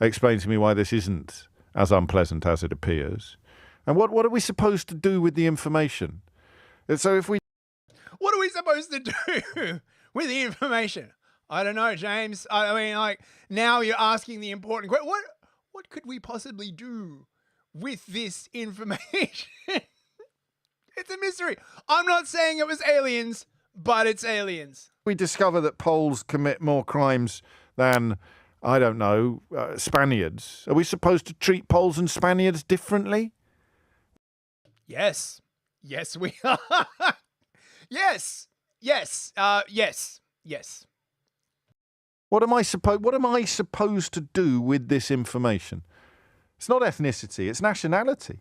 Explain to me why this isn't as unpleasant as it appears. And what are we supposed to do with the information? And so if we... What are we supposed to do with the information? I don't know, James. I mean, like, now you're asking the important question. What could we possibly do with this information? It's a mystery. I'm not saying it was aliens, but it's aliens. We discover that Poles commit more crimes than, I don't know, Spaniards. Are we supposed to treat Poles and Spaniards differently? Yes. Yes, we are. Yes. Yes. Yes. What am I supposed to do with this information? It's not ethnicity, it's nationality.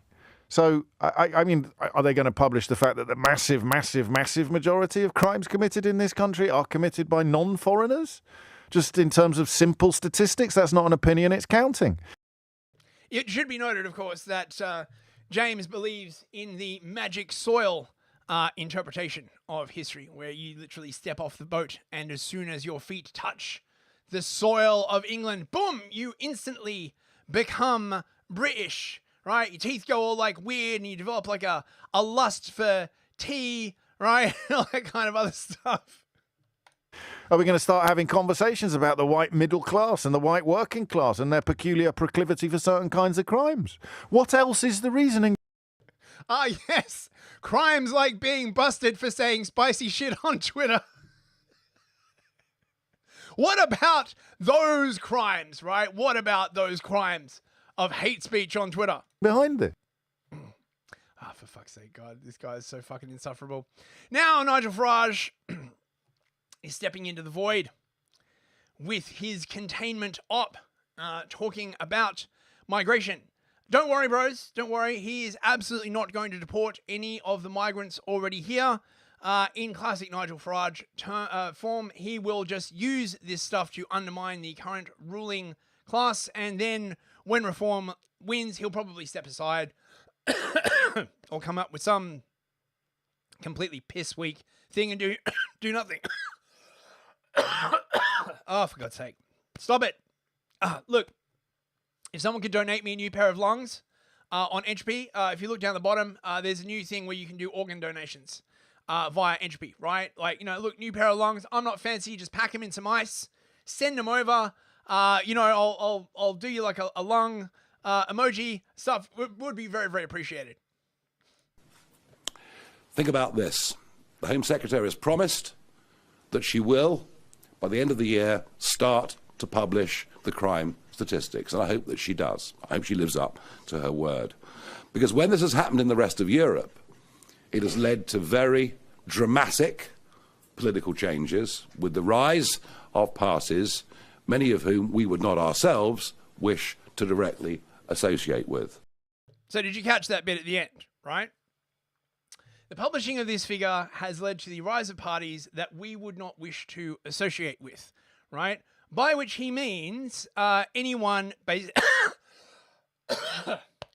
So, I mean, are they going to publish the fact that the massive majority of crimes committed in this country are committed by non-foreigners? Just in terms of simple statistics, that's not an opinion, it's counting. It should be noted, of course, that James believes in the magic soil interpretation of history, where you literally step off the boat and as soon as your feet touch the soil of England, boom, you instantly become British, right? Your teeth go all like weird and you develop like a lust for tea, right? All that kind of other stuff. Are we going to start having conversations about the white middle class and the white working class and their peculiar proclivity for certain kinds of crimes? What else is the reasoning? Ah, yes. Crimes like being busted for saying spicy shit on Twitter. What about those crimes, right? What about those crimes of hate speech on Twitter? Behind it. Ah, for fuck's sake, God, this guy is so fucking insufferable. Now, Nigel Farage is stepping into the void with his containment op, talking about migration. Don't worry, bros. Don't worry. He is absolutely not going to deport any of the migrants already here. In classic Nigel Farage form, he will just use this stuff to undermine the current ruling class, and then when reform wins, he'll probably step aside or come up with some completely piss weak thing and do nothing. Oh, for God's sake. Stop it. Look, if someone could donate me a new pair of lungs on Entropy, if you look down the bottom, there's a new thing where you can do organ donations via Entropy, right? Like, you know, look, new pair of lungs. I'm not fancy. Just pack them in some ice, send them over. You know, I'll do you like a lung emoji stuff. Would be very, very appreciated. Think about this. The Home Secretary has promised that she will, by the end of the year, start to publish the crime statistics, and I hope that she does. I hope she lives up to her word. Because when this has happened in the rest of Europe, it has led to very dramatic political changes with the rise of parties, many of whom we would not ourselves wish to directly associate with. So did you catch that bit at the end, right? The publishing of this figure has led to the rise of parties that we would not wish to associate with, right? By which he means anyone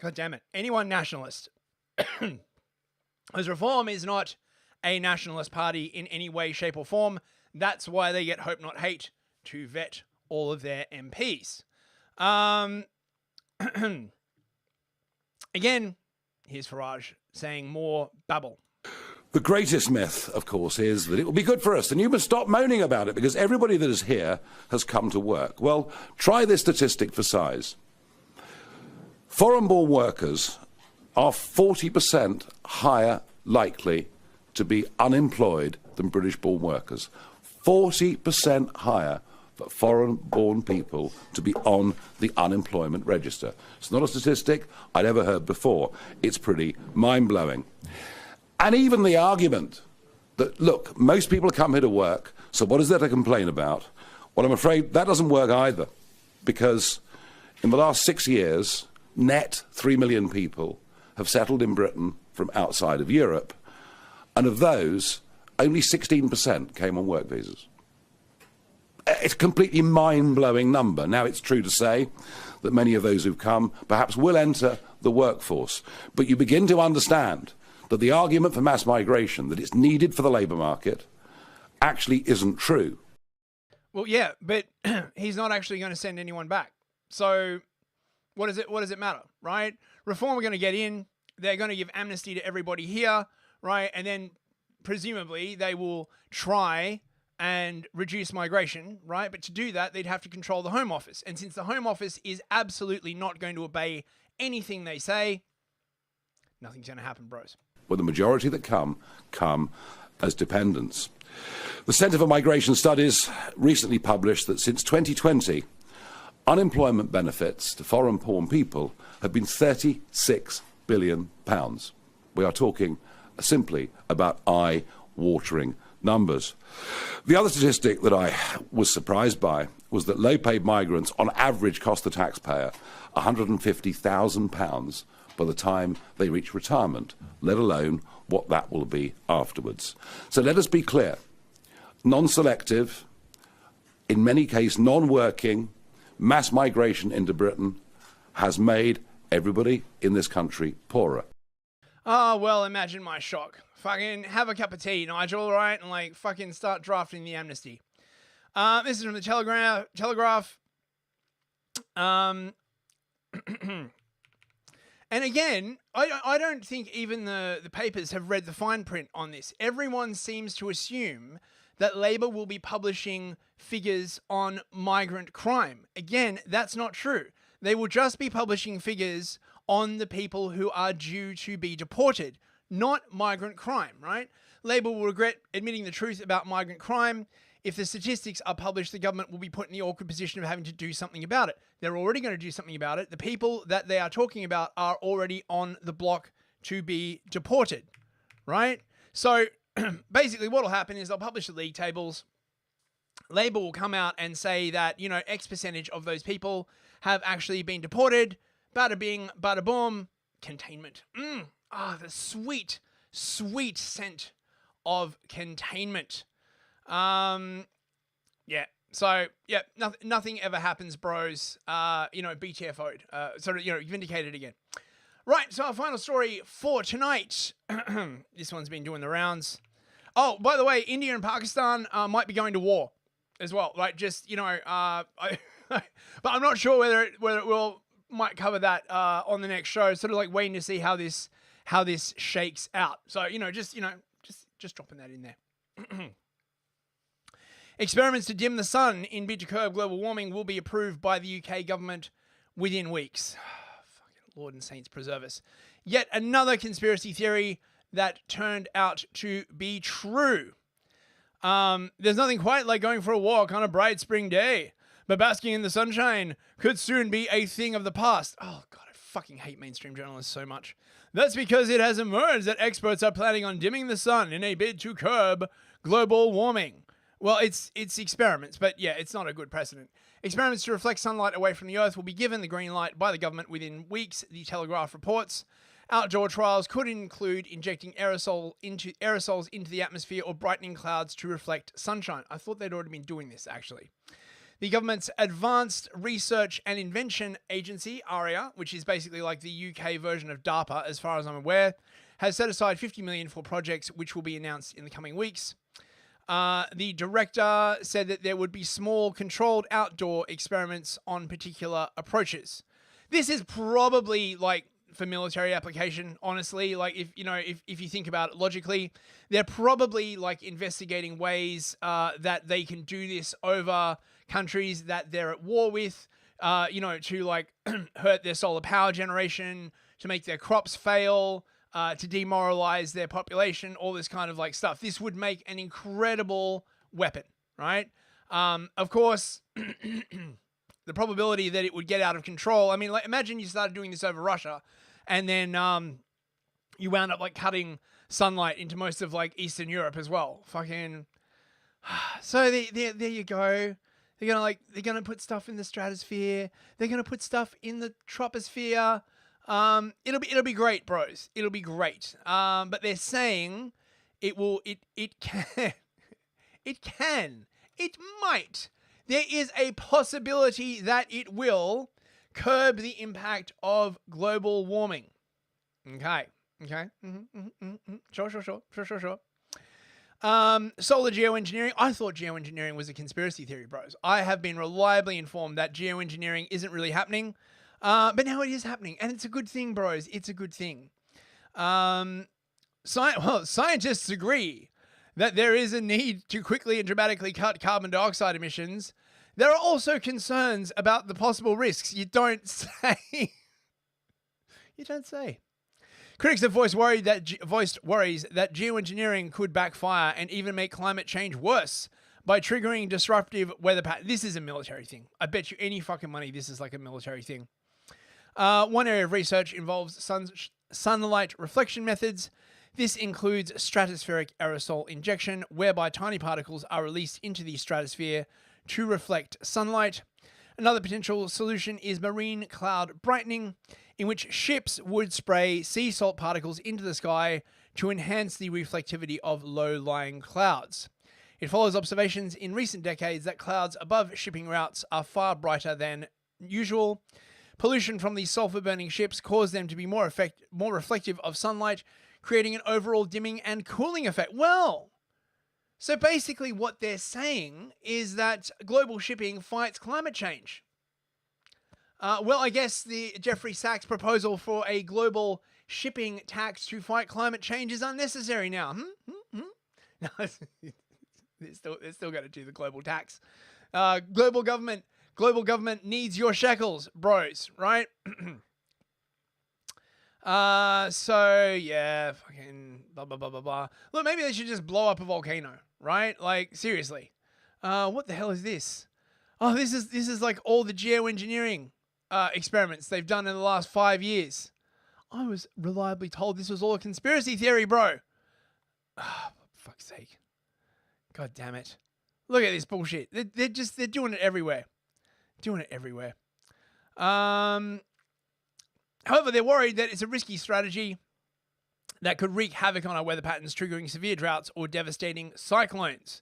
God damn it, anyone nationalist. As Reform is not a nationalist party in any way, shape or form. That's why they get Hope Not Hate to vet all of their MPs. Again, here's Farage saying more babble. The greatest myth, of course, is that it will be good for us, and you must stop moaning about it because everybody that is here has come to work. Well, try this statistic for size. Foreign-born workers are 40% higher likely to be unemployed than British-born workers. 40% higher for foreign-born people to be on the unemployment register. It's not a statistic I'd ever heard before. It's pretty mind-blowing. And even the argument that, look, most people come here to work, so what is there to complain about? Well, I'm afraid that doesn't work either, because in the last 6 years, net 3 million people have settled in Britain from outside of Europe, and of those, only 16% came on work visas. It's a completely mind-blowing number. Now, it's true to say that many of those who've come perhaps will enter the workforce, but you begin to understand that the argument for mass migration, that it's needed for the labour market, actually isn't true. Well, yeah, but he's not actually going to send anyone back. So what does it matter, right? Reform are going to get in. They're going to give amnesty to everybody here, right? And then presumably they will try and reduce migration, right? But to do that, they'd have to control the Home Office. And since the Home Office is absolutely not going to obey anything they say, nothing's going to happen, bros. Well, the majority that come as dependents. The Centre for Migration Studies recently published that since 2020, unemployment benefits to foreign-born people have been £36 billion. We are talking simply about eye-watering numbers. The other statistic that I was surprised by was that low-paid migrants on average cost the taxpayer £150,000 by the time they reach retirement, let alone what that will be afterwards. So let us be clear. Non-selective, in many cases non-working, mass migration into Britain has made everybody in this country poorer. Oh, well, imagine my shock. Fucking have a cup of tea, Nigel, right? And like fucking start drafting the amnesty. This is from the Telegraph. And again, I don't think even the papers have read the fine print on this. Everyone seems to assume that Labor will be publishing figures on migrant crime. Again, that's not true. They will just be publishing figures on the people who are due to be deported, not migrant crime, right? Labor will regret admitting the truth about migrant crime. If the statistics are published, the government will be put in the awkward position of having to do something about it. They're already going to do something about it. The people that they are talking about are already on the block to be deported, right? So basically what will happen is they'll publish the league tables. Labor will come out and say that, you know, X percentage of those people have actually been deported. Bada bing, bada boom, containment. The sweet, sweet scent of containment. Yeah. So, yeah, nothing ever happens, bros. BTFO'd. Vindicated again. Right, so our final story for tonight. This one's been doing the rounds. Oh, by the way, India and Pakistan might be going to war as well. Right, just, but I'm not sure whether it might cover that on the next show. Sort of like waiting to see how this shakes out. So, just dropping that in there. Experiments to dim the sun in bid to curb global warming will be approved by the UK government within weeks. Fucking Lord and Saints preserve us. Yet another conspiracy theory that turned out to be true. There's nothing quite like going for a walk on a bright spring day. but basking in the sunshine could soon be a thing of the past. Oh, God, I fucking hate mainstream journalists so much. That's because it has emerged that experts are planning on dimming the sun in a bid to curb global warming. Well, it's experiments, but yeah, it's not a good precedent. Experiments to reflect sunlight away from the Earth will be given the green light by the government within weeks, the Telegraph reports. Outdoor trials could include injecting aerosols into the atmosphere or brightening clouds to reflect sunshine. I thought they'd already been doing this, actually. The government's Advanced Research and Invention Agency, ARIA, which is basically like the UK version of DARPA, as far as I'm aware, has set aside $50 million for projects which will be announced in the coming weeks. The director said that there would be small, controlled outdoor experiments on particular approaches. This is probably like for military application, honestly. Like if you think about it logically, they're probably like investigating ways that they can do this over countries that they're at war with, to like hurt their solar power generation, to make their crops fail, to demoralize their population, all this kind of like stuff. This would make an incredible weapon, right? Of course, the probability that it would get out of control. I mean, like, imagine you started doing this over Russia, and then you wound up like cutting sunlight into most of like Eastern Europe as well. Fucking. So there you go. They're gonna put stuff in the stratosphere. They're gonna put stuff in the troposphere. It'll be great, bros. It'll be great. But they're saying it might. There is a possibility that it will curb the impact of global warming. Okay. Sure. Solar geoengineering. I thought geoengineering was a conspiracy theory, bros. I have been reliably informed that geoengineering isn't really happening. But now it is happening, and it's a good thing, bros. It's a good thing. Scientists agree that there is a need to quickly and dramatically cut carbon dioxide emissions. There are also concerns about the possible risks. You don't say. You don't say. Critics have voiced worries that geoengineering could backfire and even make climate change worse by triggering disruptive weather patterns. This is a military thing. I bet you any fucking money this is like a military thing. One area of research involves sunlight reflection methods. This includes stratospheric aerosol injection, whereby tiny particles are released into the stratosphere to reflect sunlight. Another potential solution is marine cloud brightening, in which ships would spray sea salt particles into the sky to enhance the reflectivity of low-lying clouds. It follows observations in recent decades that clouds above shipping routes are far brighter than usual. Pollution from these sulfur-burning ships caused them to be more reflective of sunlight, creating an overall dimming and cooling effect. Well, so basically what they're saying is that global shipping fights climate change. Well, I guess the Jeffrey Sachs proposal for a global shipping tax to fight climate change is unnecessary now. No, they're still going to do the global tax. Global government needs your shekels, bros, right? So yeah, fucking blah blah blah blah blah. Look, maybe they should just blow up a volcano, right? Like, seriously. What the hell is this? Oh, this is like all the geoengineering experiments they've done in the last 5 years. I was reliably told this was all a conspiracy theory, bro. Oh, for fuck's sake. God damn it. Look at this bullshit. They're doing it everywhere. However, they're worried that it's a risky strategy that could wreak havoc on our weather patterns, triggering severe droughts or devastating cyclones.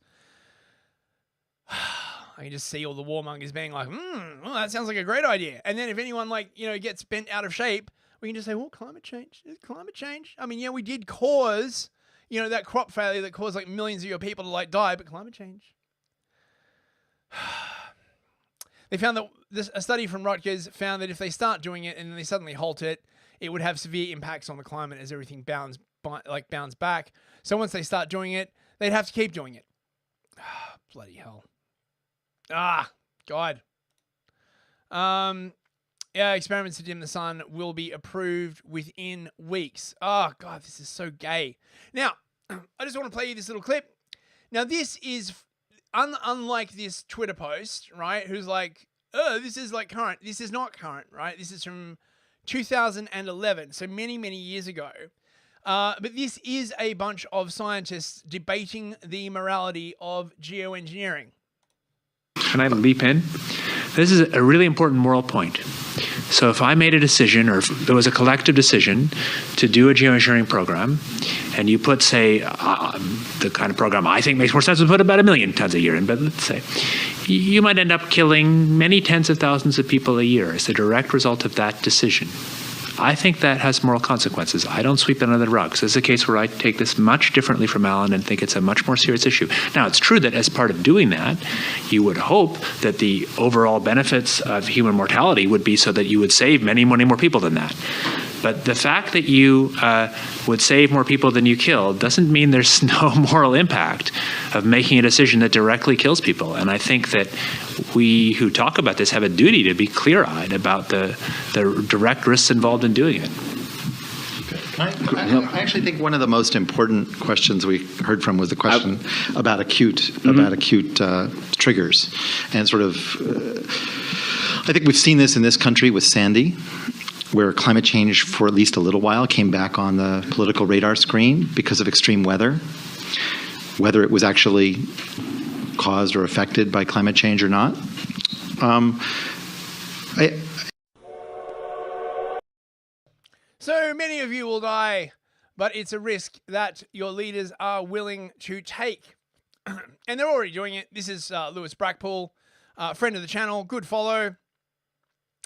I can just see all the warmongers being like, well, that sounds like a great idea. And then if anyone gets bent out of shape, we can just say, well, climate change. I mean, yeah, we did cause, that crop failure that caused like millions of your people to like die, but climate change. They found that a study from Rutgers found that if they start doing it and then they suddenly halt it, it would have severe impacts on the climate as everything bounce back. So once they start doing it, they'd have to keep doing it. Bloody hell. God. Yeah, experiments to dim the sun will be approved within weeks. Oh, God, this is so gay. Now, I just want to play you this little clip. Now, this is unlike this Twitter post, right? Who's like, oh, this is like current. This is not current, right? This is from 2011, so many, many years ago. But this is a bunch of scientists debating the morality of geoengineering. Can I leap in? This is a really important moral point. So if I made a decision, or if there was a collective decision to do a geoengineering program, and you put, say, the kind of program I think makes more sense to put about 1 million tons a year in, but let's say, you might end up killing many tens of thousands of people a year as a direct result of that decision. I think that has moral consequences. I don't sweep it under the rug. So this is a case where I take this much differently from Alan and think it's a much more serious issue. Now, it's true that as part of doing that, you would hope that the overall benefits of human mortality would be so that you would save many, many more people than that. But the fact that you would save more people than you kill doesn't mean there's no moral impact of making a decision that directly kills people. And I think that we who talk about this have a duty to be clear-eyed about the direct risks involved in doing it. I actually think one of the most important questions we heard from was the question about acute triggers, and sort of. I think we've seen this in this country with Sandy, where climate change for at least a little while came back on the political radar screen because of extreme weather, whether it was actually caused or affected by climate change or not. So many of you will die, but it's a risk that your leaders are willing to take. And they're already doing it. This is Lewis Brackpool, friend of the channel, good follow.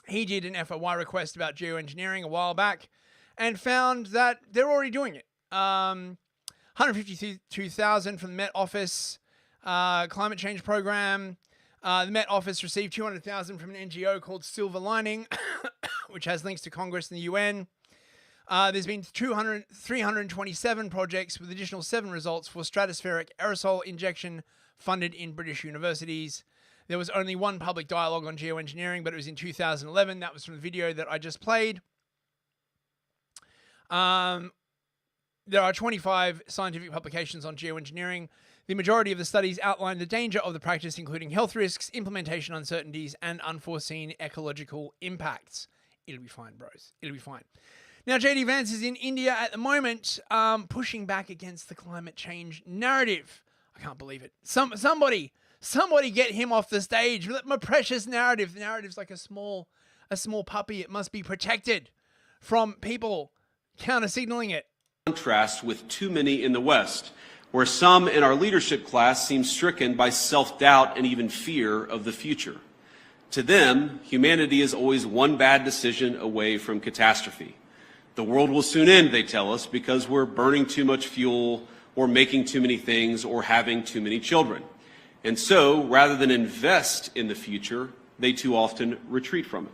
He did an FOI request about geoengineering a while back and found that they're already doing it. 152,000 from the Met Office climate change program. The Met Office received 200,000 from an NGO called Silver Lining, which has links to Congress and the UN. There's been 327 projects with additional 7 results for stratospheric aerosol injection funded in British universities. There was only one public dialogue on geoengineering, but it was in 2011. That was from the video that I just played. There are 25 scientific publications on geoengineering. The majority of the studies outline the danger of the practice, including health risks, implementation uncertainties, and unforeseen ecological impacts. It'll be fine, bros. It'll be fine. Now, JD Vance is in India at the moment, pushing back against the climate change narrative. I can't believe it. Somebody get him off the stage. My precious narrative. The narrative's like a small puppy. It must be protected from people counter-signaling it. Contrast with too many in the West, where some in our leadership class seem stricken by self-doubt and even fear of the future. To them, humanity is always one bad decision away from catastrophe. The world will soon end, they tell us, because we're burning too much fuel, or making too many things, or having too many children. And so, rather than invest in the future, they too often retreat from it.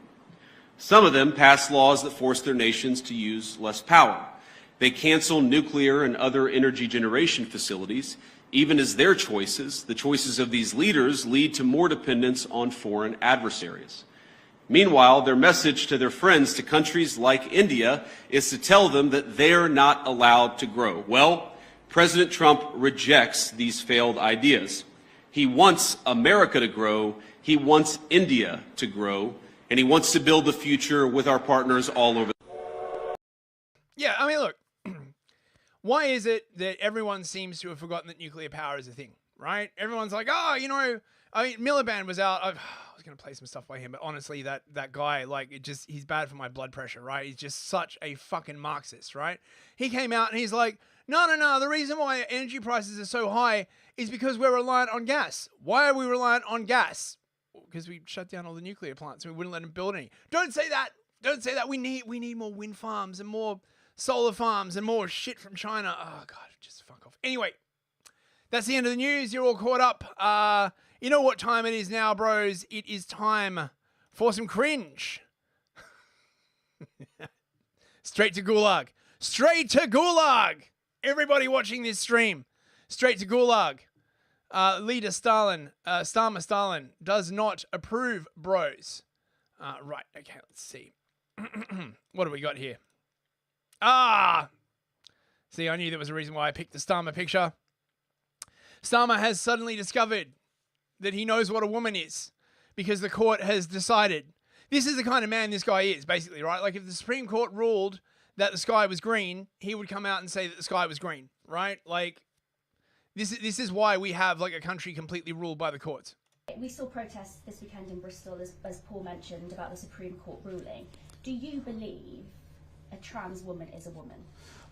Some of them pass laws that force their nations to use less power. They cancel nuclear and other energy generation facilities, even as their choices, the choices of these leaders, lead to more dependence on foreign adversaries. Meanwhile, their message to their friends, to countries like India, is to tell them that they're not allowed to grow. Well, President Trump rejects these failed ideas. He wants America to grow, he wants India to grow, and he wants to build the future with our partners all over. Yeah, I mean, look, why is it that everyone seems to have forgotten that nuclear power is a thing, right? Everyone's like, oh, you know, I mean, Miliband was out. I was going to play some stuff by him, but honestly, that guy, like, he's bad for my blood pressure, right? He's just such a fucking Marxist, right? He came out and he's like, no, the reason why energy prices are so high is because we're reliant on gas. Why are we reliant on gas? Because we shut down all the nuclear plants and we wouldn't let them build any. Don't say that. Don't say that. We need more wind farms and more solar farms and more shit from China. Oh, God, just fuck off. Anyway, that's the end of the news. You're all caught up. You know what time it is now, bros? It is time for some cringe. Straight to Gulag. Straight to Gulag. Everybody watching this stream. Straight to Gulag. Leader Stalin, Stalin does not approve, bros. Right, okay, let's see. What do we got here? See, I knew there was a reason why I picked the Starmer picture. Starmer has suddenly discovered that he knows what a woman is because the court has decided. This is the kind of man this guy is, basically, right? Like if the Supreme Court ruled that the sky was green, he would come out and say that the sky was green, right? Like this is why we have like a country completely ruled by the courts. We saw protests this weekend in Bristol, as Paul mentioned, about the Supreme Court ruling. Do you believe a trans woman is a woman?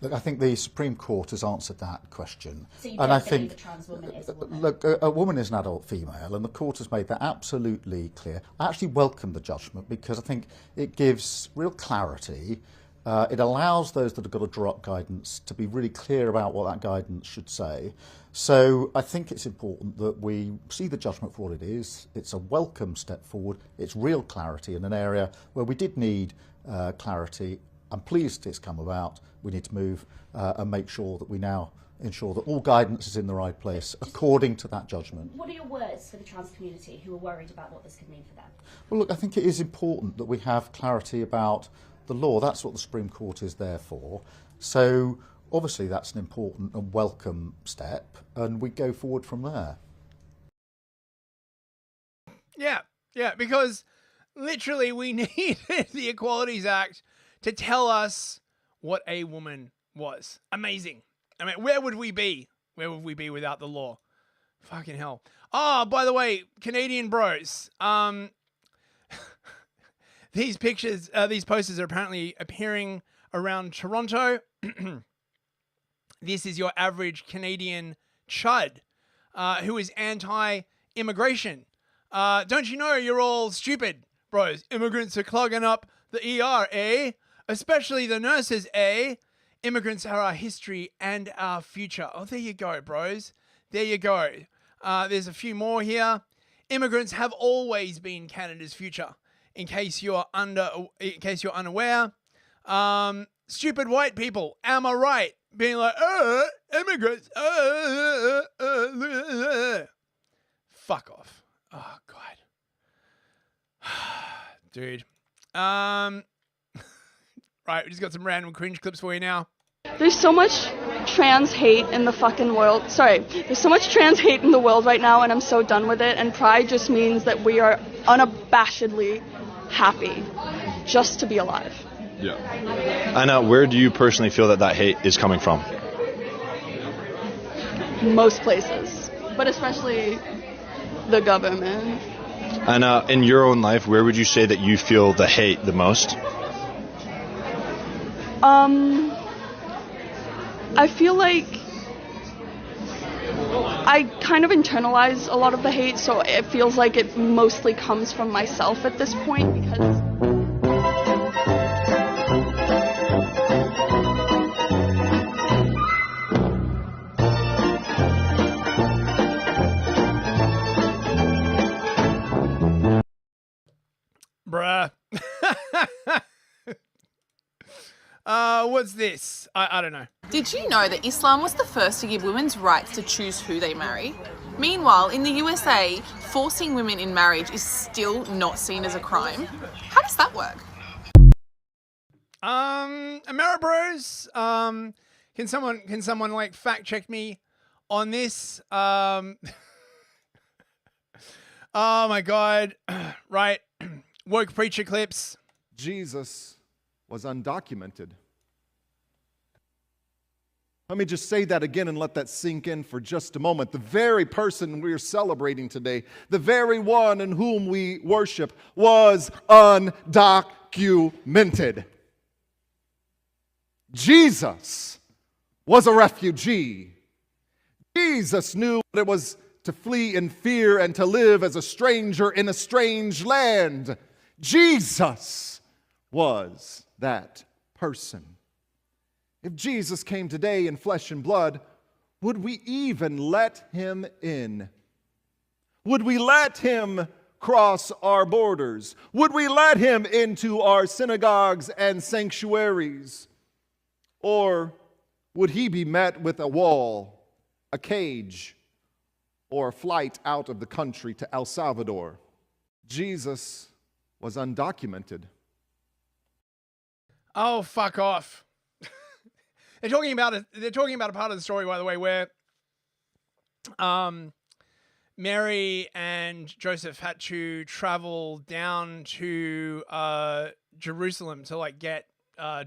Look, I think the Supreme Court has answered that question. So you and don't I believe think a trans woman is a woman? Look, a woman is an adult female, and the court has made that absolutely clear. I actually welcome the judgment because I think it gives real clarity. It allows those that have got to draw up guidance to be really clear about what that guidance should say. So I think it's important that we see the judgment for what it is. It's a welcome step forward. It's real clarity in an area where we did need clarity. I'm pleased it's come about. We need to move and make sure that we now ensure that all guidance is in the right place according to that judgment. What are your words for the trans community who are worried about what this could mean for them? Well, look, I think it is important that we have clarity about the law. That's what the Supreme Court is there for. So obviously that's an important and welcome step, and we go forward from there. Yeah, because literally we needed the Equalities Act to tell us what a woman was. Amazing. I mean, where would we be? Where would we be without the law? Fucking hell. Oh, by the way, Canadian bros, these pictures, these posters are apparently appearing around Toronto. This is your average Canadian chud who is anti-immigration. Don't you know you're all stupid, bros? Immigrants are clogging up the ER, eh? Especially the nurses, eh? Immigrants are our history and our future. Oh, there you go, bros. There you go. There's a few more here. Immigrants have always been Canada's future. In case you're unaware, stupid white people, am I right? Being like, immigrants, fuck off. Oh God, dude. Right, we just got some random cringe clips for you now. There's so much trans hate in the fucking world. Sorry, there's so much trans hate in the world right now, and I'm so done with it. And pride just means that we are unabashedly happy just to be alive. Yeah. And where do you personally feel that hate is coming from? Most places, but especially the government. And in your own life, where would you say that you feel the hate the most? I feel like I kind of internalize a lot of the hate, so it feels like it mostly comes from myself at this point because... Bruh. What's this? I don't know. Did you know that Islam was the first to give women's rights to choose who they marry? Meanwhile, in the USA, forcing women in marriage is still not seen as a crime. How does that work? Ameribros, can someone like fact check me on this? Oh my God. Right. Woke preacher clips. Jesus was undocumented. Let me just say that again and let that sink in for just a moment. The very person we are celebrating today, the very one in whom we worship, was undocumented. Jesus was a refugee. Jesus knew what it was to flee in fear and to live as a stranger in a strange land. Jesus was that person. If Jesus came today in flesh and blood, would we even let him in? Would we let him cross our borders? Would we let him into our synagogues and sanctuaries? Or would he be met with a wall, a cage, or a flight out of the country to El Salvador? Jesus was undocumented. Oh, fuck off. They're talking about a part of the story, by the way, where Mary and Joseph had to travel down to Jerusalem to like get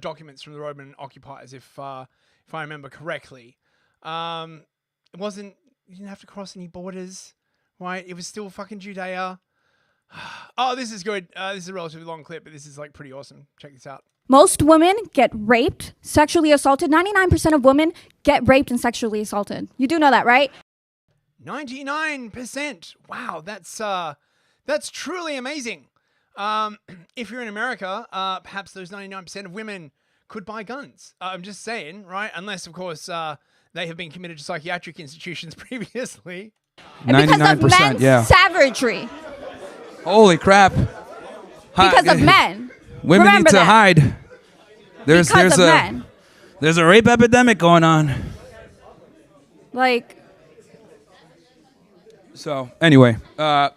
documents from the Roman occupiers, if I remember correctly. It wasn't, you didn't have to cross any borders, right? It was still fucking Judea. Oh, this is good. This is a relatively long clip, but this is like pretty awesome. Check this out. Most women get raped, sexually assaulted. 99% of women get raped and sexually assaulted. You do know that, right? 99%. Wow, that's truly amazing. If you're in America, perhaps those 99% of women could buy guns. I'm just saying, right? Unless, of course, they have been committed to psychiatric institutions previously. And because of men's savagery. Holy crap. Because of men. Women Remember need to that. hide. There's a rape epidemic going on. Like, So anyway, I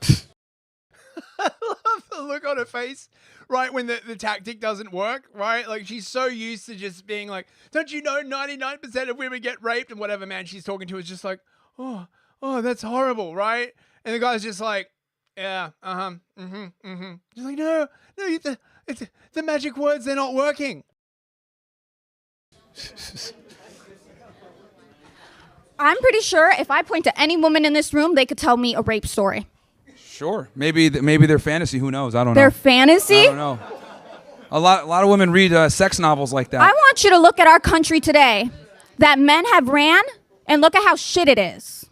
love the look on her face, right, when the tactic doesn't work, right? Like, she's so used to just being like, don't you know 99% of women get raped? And whatever man she's talking to is just like, oh, that's horrible, right? And the guy's just like, yeah, She's like, no, it's the magic words, they're not working. I'm pretty sure if I point to any woman in this room, they could tell me a rape story. sure, maybe their fantasy. Who knows? I don't know. Their fantasy? I don't know. A lot of women read sex novels like that. I want you to look at our country today. That men have ran, and look at how shit it is.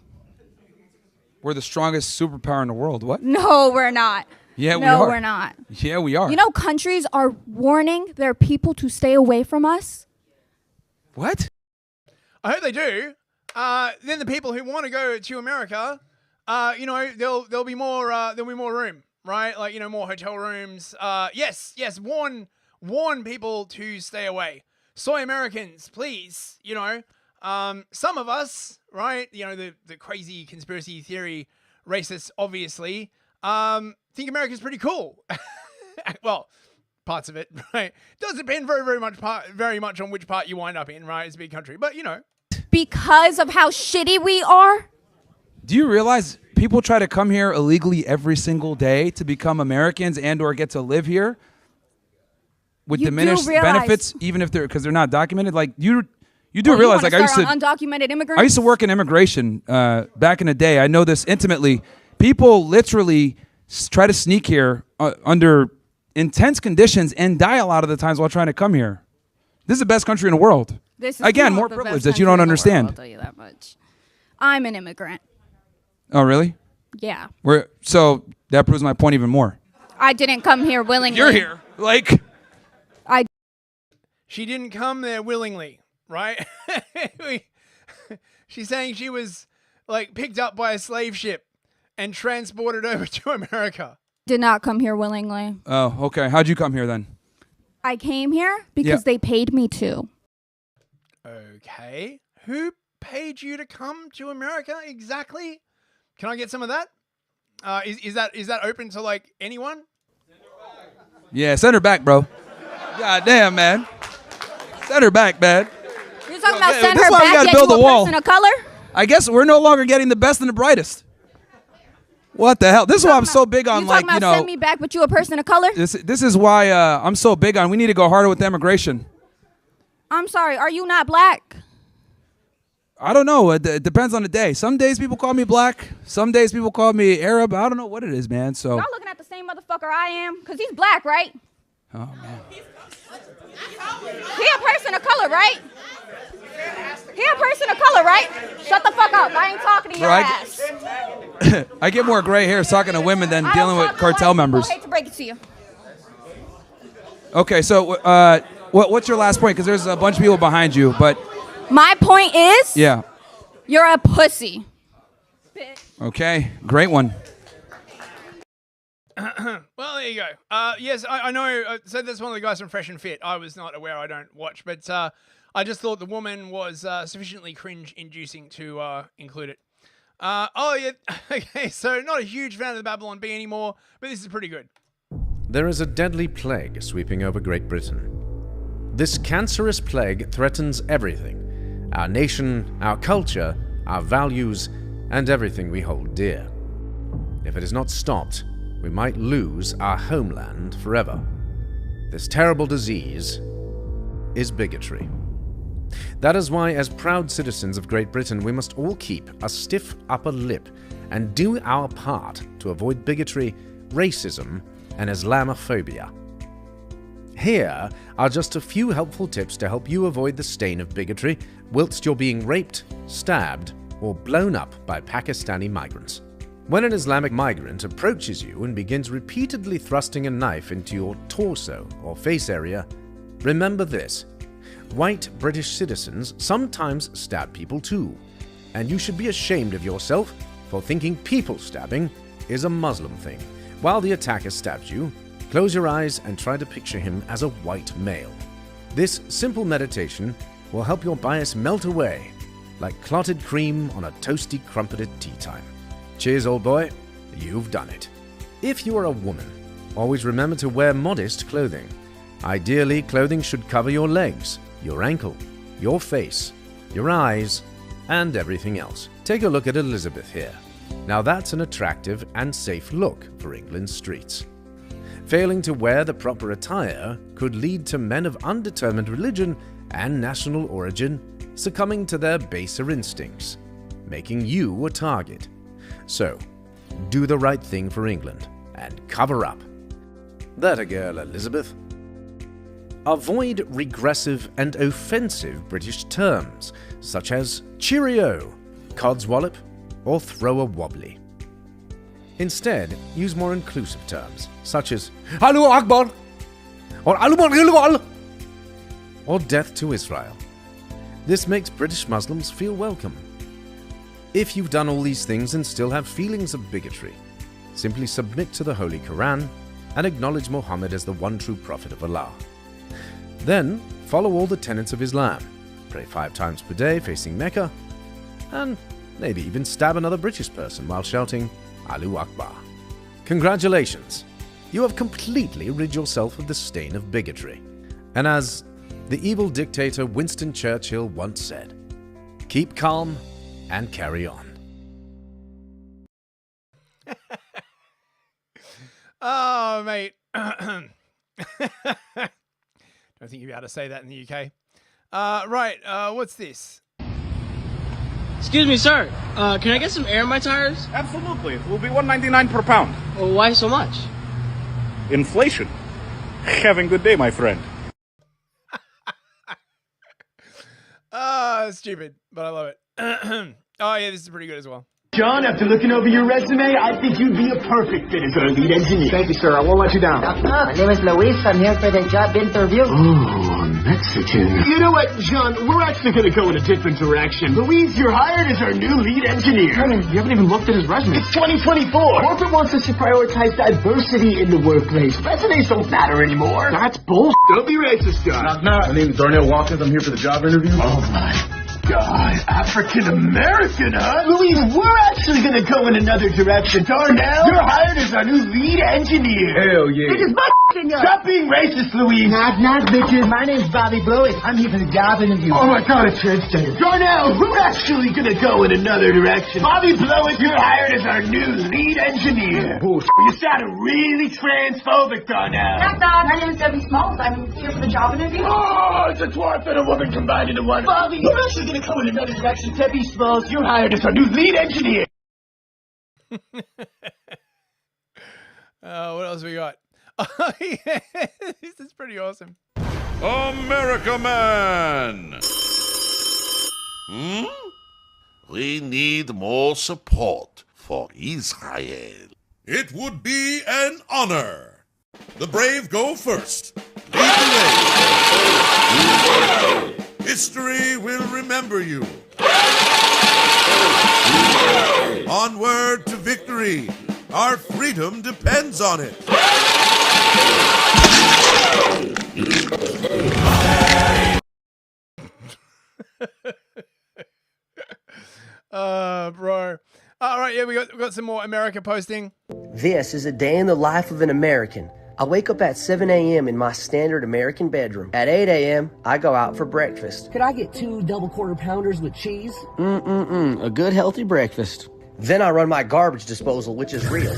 We're the strongest superpower in the world. What? No, we're not. Yeah, we No, are. we're not. Yeah, we are. You know, countries are warning their people to stay away from us. What? I hope they do. Then the people who want to go to America, you know, there'll be more room, right? Like, you know, more hotel rooms. Yes, warn people to stay away. Soy Americans, please, you know, some of us, right? You know, the crazy conspiracy theory racists, obviously, think America's pretty cool. Well, parts of it, right? Does depend very much on which part you wind up in, right? It's a big country, but you know. Because of how shitty we are? Do you realize people try to come here illegally every single day to become Americans and or get to live here with diminished benefits, even if because they're not documented? Like you do realize, like I used to undocumented immigrants. I used to work in immigration back in the day. I know this intimately. People literally try to sneak here under intense conditions and die a lot of the times while trying to come here. This is the best country in the world. This is Again, not more the privilege best that you country don't in the understand. world, I'll tell you that much. I'm an immigrant. Oh, really? Yeah. So that proves my point even more. I didn't come here willingly. You're here. Like. She didn't come there willingly, right? She's saying she was like picked up by a slave ship and transported over to America. Did not come here willingly. Oh, okay. How'd you come here then? I came here because they paid me to. Okay. Who paid you to come to America exactly? Can I get some of that? Is that open to like anyone? Yeah, send her back, bro. God damn, man. Send her back, man. You're talking about send This her is why we back gotta yet build you a a wall. person of color? I guess we're no longer getting the best and the brightest. What the hell? This is why I'm so big on, You like, talking you about know. send me back but you a person of color? This is why I'm so big on. We need to go harder with immigration. I'm sorry, are you not black? I don't know. It depends on the day. Some days people call me black. Some days people call me Arab. I don't know what it is, man. So. Y'all looking at the same motherfucker I am? Because he's black, right? Oh man. He a person of color, right? He a person of color, right? Shut the fuck up. I ain't talking to your ass. I get more gray hairs talking to women than dealing with cartel members. I hate to break it to you. Okay, so what's your last point? Because there's a bunch of people behind you, but My point is, yeah. you're a pussy. Okay, great one. Well, there you go. Yes, I know. So that's one of the guys from Fresh and Fit. I was not aware. I don't watch, but I just thought the woman was sufficiently cringe-inducing to include it. Oh yeah. Okay. So not a huge fan of the Babylon Bee anymore, but this is pretty good. There is a deadly plague sweeping over Great Britain. This cancerous plague threatens everything: our nation, our culture, our values, and everything we hold dear. If it is not stopped, we might lose our homeland forever. This terrible disease is bigotry. That is why, as proud citizens of Great Britain, we must all keep a stiff upper lip and do our part to avoid bigotry, racism, and Islamophobia. Here are just a few helpful tips to help you avoid the stain of bigotry whilst you're being raped, stabbed, or blown up by Pakistani migrants. When an Islamic migrant approaches you and begins repeatedly thrusting a knife into your torso or face area, remember this: white British citizens sometimes stab people too, and you should be ashamed of yourself for thinking people stabbing is a Muslim thing. While the attacker stabs you, close your eyes and try to picture him as a white male. This simple meditation will help your bias melt away like clotted cream on a toasty, crumpetted tea time. Cheers, old boy. You've done it. If you are a woman, always remember to wear modest clothing. Ideally, clothing should cover your legs, your ankle, your face, your eyes, and everything else. Take a look at Elizabeth here. Now that's an attractive and safe look for England's streets. Failing to wear the proper attire could lead to men of undetermined religion and national origin succumbing to their baser instincts, making you a target. So, do the right thing for England and cover up. That a girl, Elizabeth. Avoid regressive and offensive British terms such as cheerio, codswallop, or throw a wobbly. Instead, use more inclusive terms such as Allahu Akbar or Allahu or death to Israel. This makes British Muslims feel welcome. If you've done all these things and still have feelings of bigotry, simply submit to the Holy Quran and acknowledge Muhammad as the one true prophet of Allah. Then, follow all the tenets of Islam, pray 5 times per day facing Mecca, and maybe even stab another British person while shouting Allahu Akbar. Congratulations! You have completely rid yourself of the stain of bigotry. And as the evil dictator Winston Churchill once said, keep calm and carry on. Oh, mate. Don't think you'll be able to say that in the UK. Right, what's this? Excuse me, sir. Can I get some air in my tires? Absolutely. It will be $1.99 per pound. Well, why so much? Inflation. Having a good day, my friend. Stupid, but I love it. Oh, yeah, this is pretty good as well. John, after looking over your resume, I think you'd be a perfect fit as our lead engineer. Thank you, sir. I won't let you down. My name is Luis. I'm here for the job interview. Oh, Mexican. You know what, John? We're actually going to go in a different direction. Luis, you're hired as our new lead engineer. You haven't even looked at his resume. It's 2024. Corporate wants us to prioritize diversity in the workplace. Resumes don't matter anymore. That's bullshit. Don't be racist, John. My name is Darnell Watkins. I'm here for the job interview. Oh, my God, African-American, huh? Louise, we're actually going to go in another direction. Darnell, you're hired as our new lead engineer. Hell yeah. It is my Stop being racist, Louise. Knock, bitches. My name's Bobby Blowett. I'm here for the job interview. Oh, my God, a transgender. Darnell, we're actually going to go in another direction. Bobby Blowett, you're hired as our new lead engineer. Bullshit. You sounded really transphobic, Darnell. My name is Debbie Smalls. I'm here for the job interview. Oh, it's a dwarf and a woman combined into one. Bobby, we're actually going to go in another direction. Debbie Smalls, you're hired as our new lead engineer. What else we got? Oh, yeah. This is pretty awesome. America Man! We need more support for Israel. It would be an honor. The brave go first. Lead the way. History will remember you. Onward to victory. Our freedom depends on it. Bro. All right, yeah, we got some more America posting. This is a day in the life of an American. I wake up at 7 a.m. in my standard American bedroom. At 8 a.m., I go out for breakfast. Could I get 2 double quarter pounders with cheese? A good healthy breakfast. Then I run my garbage disposal, which is real.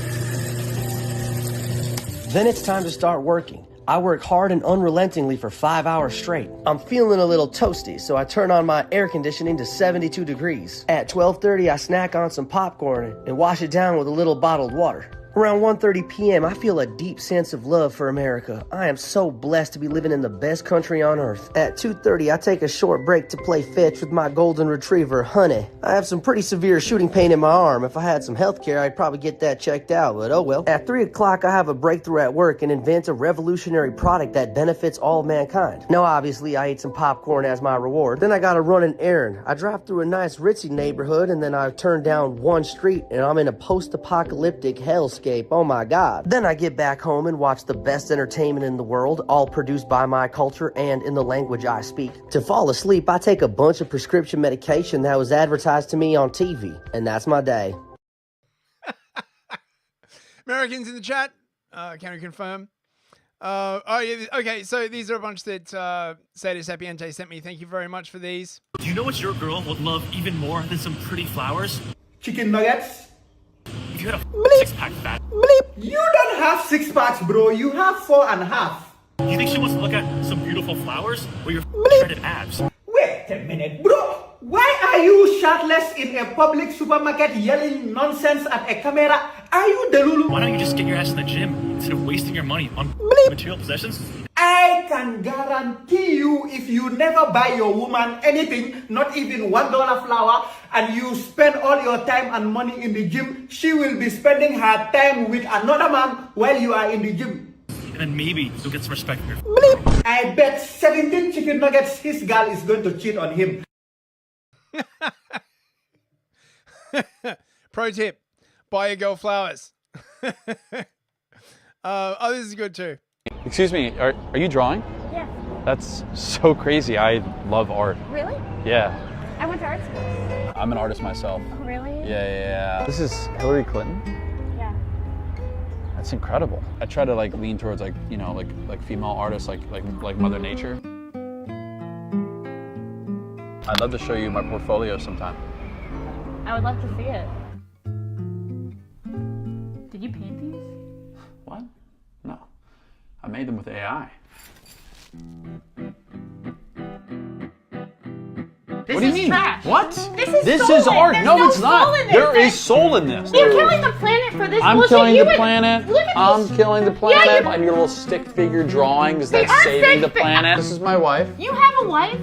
Then it's time to start working. I work hard and unrelentingly for 5 hours straight. I'm feeling a little toasty, so I turn on my air conditioning to 72 degrees. At 12:30, I snack on some popcorn and wash it down with a little bottled water. Around 1:30 p.m., I feel a deep sense of love for America. I am so blessed to be living in the best country on earth. At 2:30, I take a short break to play fetch with my golden retriever, Honey. I have some pretty severe shooting pain in my arm. If I had some health care, I'd probably get that checked out, but oh well. At 3 o'clock, I have a breakthrough at work and invent a revolutionary product that benefits all mankind. Now, obviously, I ate some popcorn as my reward. Then I gotta run an errand. I drive through a nice ritzy neighborhood, and then I turn down one street, and I'm in a post-apocalyptic hellscape. Oh my God. Then I get back home and watch the best entertainment in the world, all produced by my culture and in the language I speak. To fall asleep, I take a bunch of prescription medication that was advertised to me on TV, and that's my day. Americans in the chat, can you confirm? Oh yeah, okay, so these are a bunch that Sadie Sapiente sent me. Thank you very much for these. Do you know what your girl would love even more than some pretty flowers? Chicken nuggets. If you had a six-pack fat. Bleep. You don't have 6 packs, bro. You have 4.5. You think she wants to look at some beautiful flowers or your shredded abs? Wait a minute, bro. Why are you shirtless in a public supermarket yelling nonsense at a camera? Are you delulu? Why don't you just get your ass in the gym instead of wasting your money on material possessions? I can guarantee you, if you never buy your woman anything, not even $1 flour, and you spend all your time and money in the gym, she will be spending her time with another man while you are in the gym. And then maybe you'll get some respect from your Bleep. I bet 17 chicken nuggets his girl is going to cheat on him. Pro tip, buy your girl flowers. Oh, this is good too. Excuse me, are you drawing? Yeah. That's so crazy. I love art. Really? Yeah. I went to art school. I'm an artist myself. Oh, really? Yeah. This is Hillary Clinton? Yeah. That's incredible. I try to like lean towards like, you know, like female artists like Mother Nature. I'd love to show you my portfolio sometime. I would love to see it. Did you paint these? What? No. I made them with AI. What do you mean? Trash. What? This is art. There's no, no it's not. soul in this. There is soul in this. You're killing the planet for this I'm bullshit. killing the planet. Look at I'm these. killing the planet. Yeah, and your little stick figure drawings They that's aren't saving the stick planet. This is my wife. You have a wife?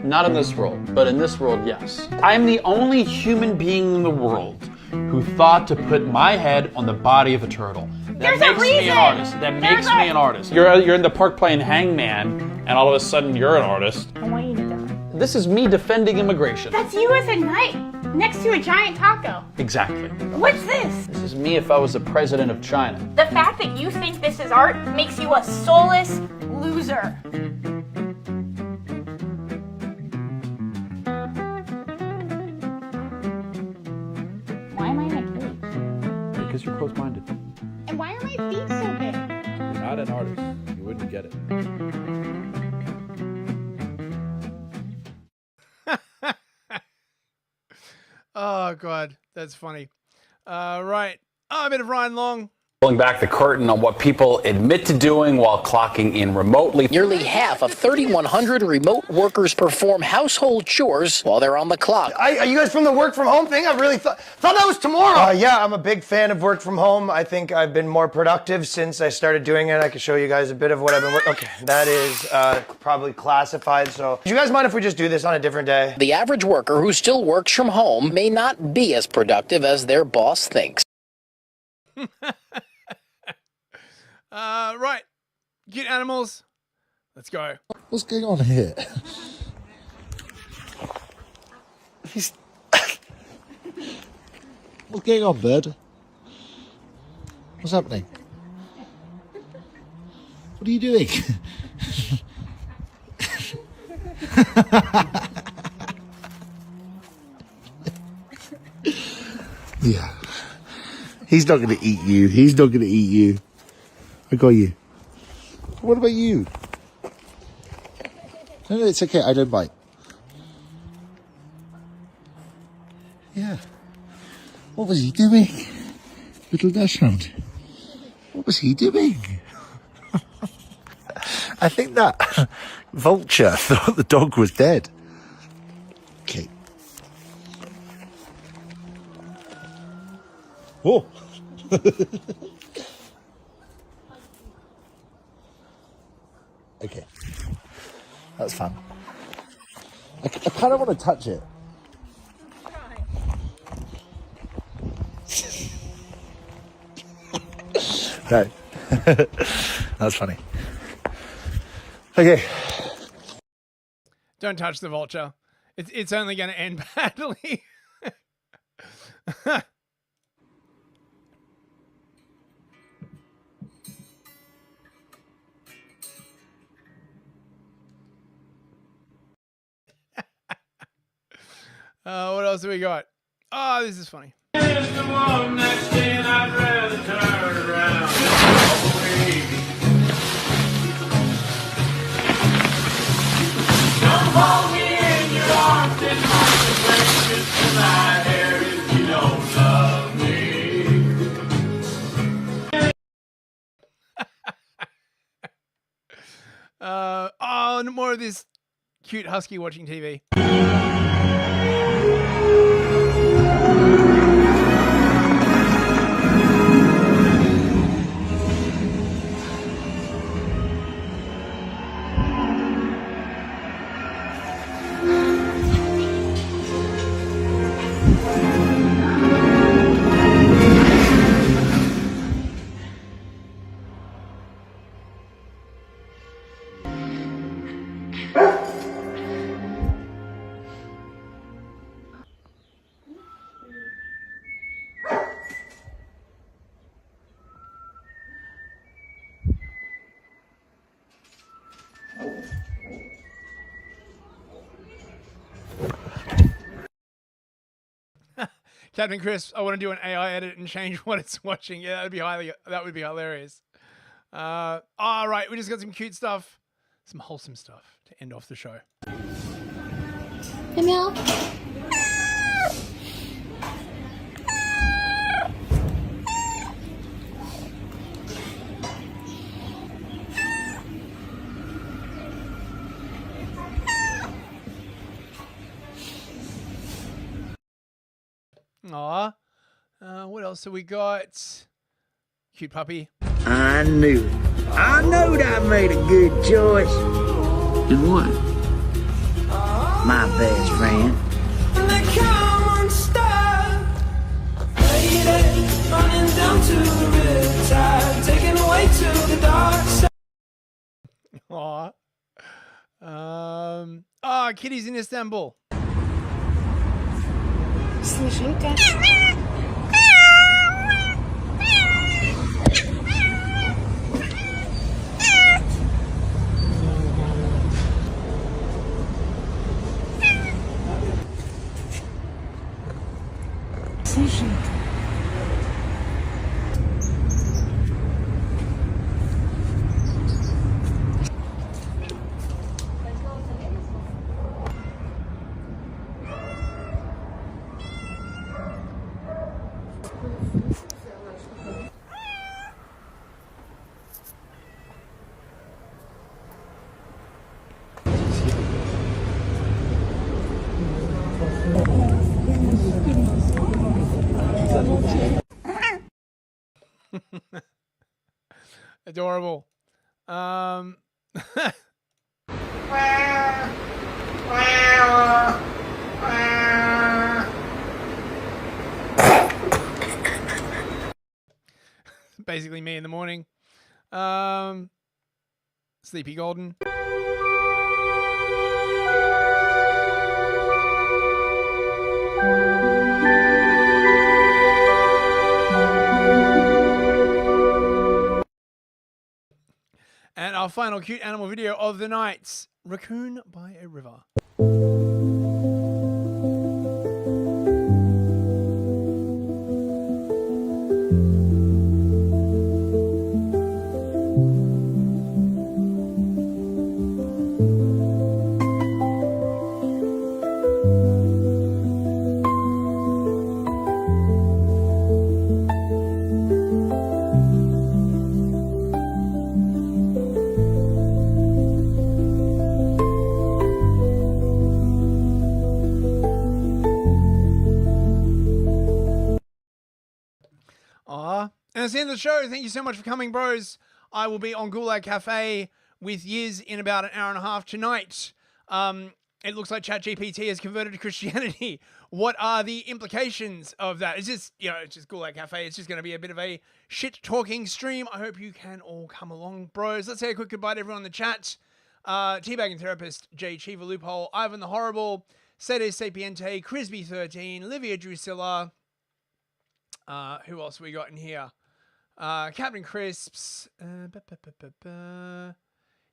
Not in this world, but in this world, yes. I'm the only human being in the world who thought to put my head on the body of a turtle. That makes me an artist. That makes me an artist. You're in the park playing hangman, and all of a sudden you're an artist. I want you to die. This is me defending immigration. That's you as a knight next to a giant taco. Exactly. What's this? This is me if I was the president of China. The fact that you think this is art makes you a soulless loser. Why am I in a cage? Because you're close-minded. And why are my feet so big? You're not an artist. You wouldn't get it. Oh God, that's funny. Right. Oh, a bit of Ryan Long. Pulling back the curtain on what people admit to doing while clocking in remotely. Nearly half of 3,100 remote workers perform household chores while they're on the clock. Are you guys from the work from home thing? I really thought that was tomorrow. Yeah, I'm a big fan of work from home. I think I've been more productive since I started doing it. I can show you guys a bit of what I've been working. Okay, that is probably classified. So, do you guys mind if we just do this on a different day? The average worker who still works from home may not be as productive as their boss thinks. Right. Cute animals. Let's go. What's going on here? What's going on, bird? What's happening? What are you doing? Yeah. He's not going to eat you. He's not going to eat you. I got you. What about you? No, it's okay. I don't bite. Yeah. What was he doing? Little Dachshund. What was he doing? I think that vulture thought the dog was dead. Okay. Oh. Okay. That's fun. I kind of want to touch it. No. That's funny. Okay. Don't touch the vulture. It's only going to end badly. What else do we got? Oh, this is funny. Hold me in your arms and consequences to my hair if you don't love me. Oh, more of this cute husky watching TV. Captain Chris, I want to do an AI edit and change what it's watching. Yeah, that would be hilarious. All right, we just got some cute stuff, some wholesome stuff to end off the show. Hey, meow. Aw. What else have we got? Cute puppy. I knew it. I knowed I made a good choice. And what? My best friend. Aw. Kitty's in Istanbul. Слушай-ка. Слушай. Adorable. Basically me in the morning. Sleepy Golden. And our final cute animal video of the night. Raccoon by a river. And that's the end of the show. Thank you so much for coming, bros. I will be on Gulag Cafe with Yiz in about an hour and a half tonight. It looks like ChatGPT has converted to Christianity. What are the implications of that? It's just, it's just Gulag Cafe. It's just going to be a bit of a shit-talking stream. I hope you can all come along, bros. Let's say a quick goodbye to everyone in the chat. Teabagging Therapist, Jay Chiva Loophole, Ivan the Horrible, Sede Sapiente, Crisby13, Livia Drusilla. Who else we got in here? Captain Crisps.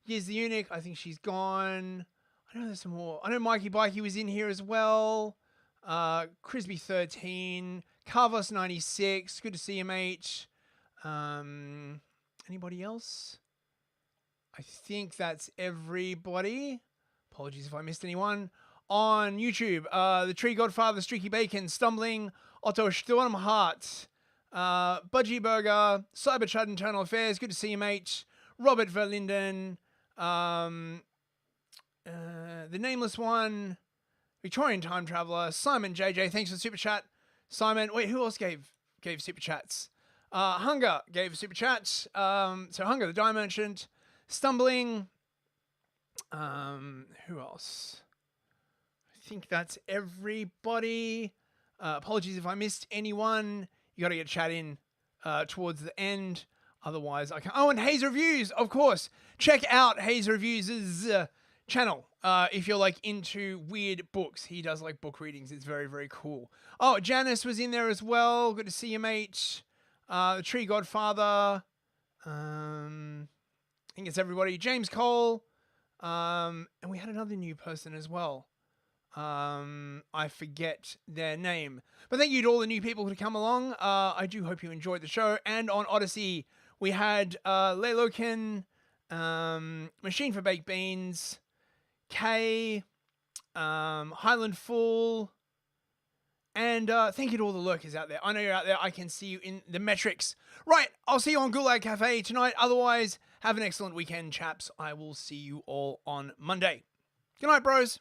Here's the Eunuch. I think she's gone. I know there's some more. I know Mikey Bikey was in here as well. Crisby13. Carvos96. Good to see you, mate. Anybody else? I think that's everybody. Apologies if I missed anyone. On YouTube, The Tree Godfather, Streaky Bacon, Stumbling, Otto Sturm Hart, Budgie Burger, Cyberchud Internal Affairs, good to see you, mate. Robert Verlinden, The Nameless One, Victorian Time Traveler, Simon JJ, thanks for the super chat. Simon, wait, who else gave super chats? Hunger gave a super chat. So Hunger, the Dye Merchant, Stumbling, who else? I think that's everybody. Apologies if I missed anyone. You got to get chat in towards the end. Otherwise, I can't. Oh, and Hayes Reviews, of course. Check out Hayes Reviews' channel if you're like into weird books. He does like book readings. It's very, very cool. Oh, Janice was in there as well. Good to see you, mate. The Tree Godfather. I think it's everybody. James Cole. And we had another new person as well. I forget their name. But thank you to all the new people who come along. I do hope you enjoyed the show. And on Odyssey, we had Leilokin, Machine for Baked Beans, Kay, Highland Fool, and thank you to all the lurkers out there. I know you're out there. I can see you in the metrics. Right, I'll see you on Gulag Cafe tonight. Otherwise, have an excellent weekend, chaps. I will see you all on Monday. Good night, bros.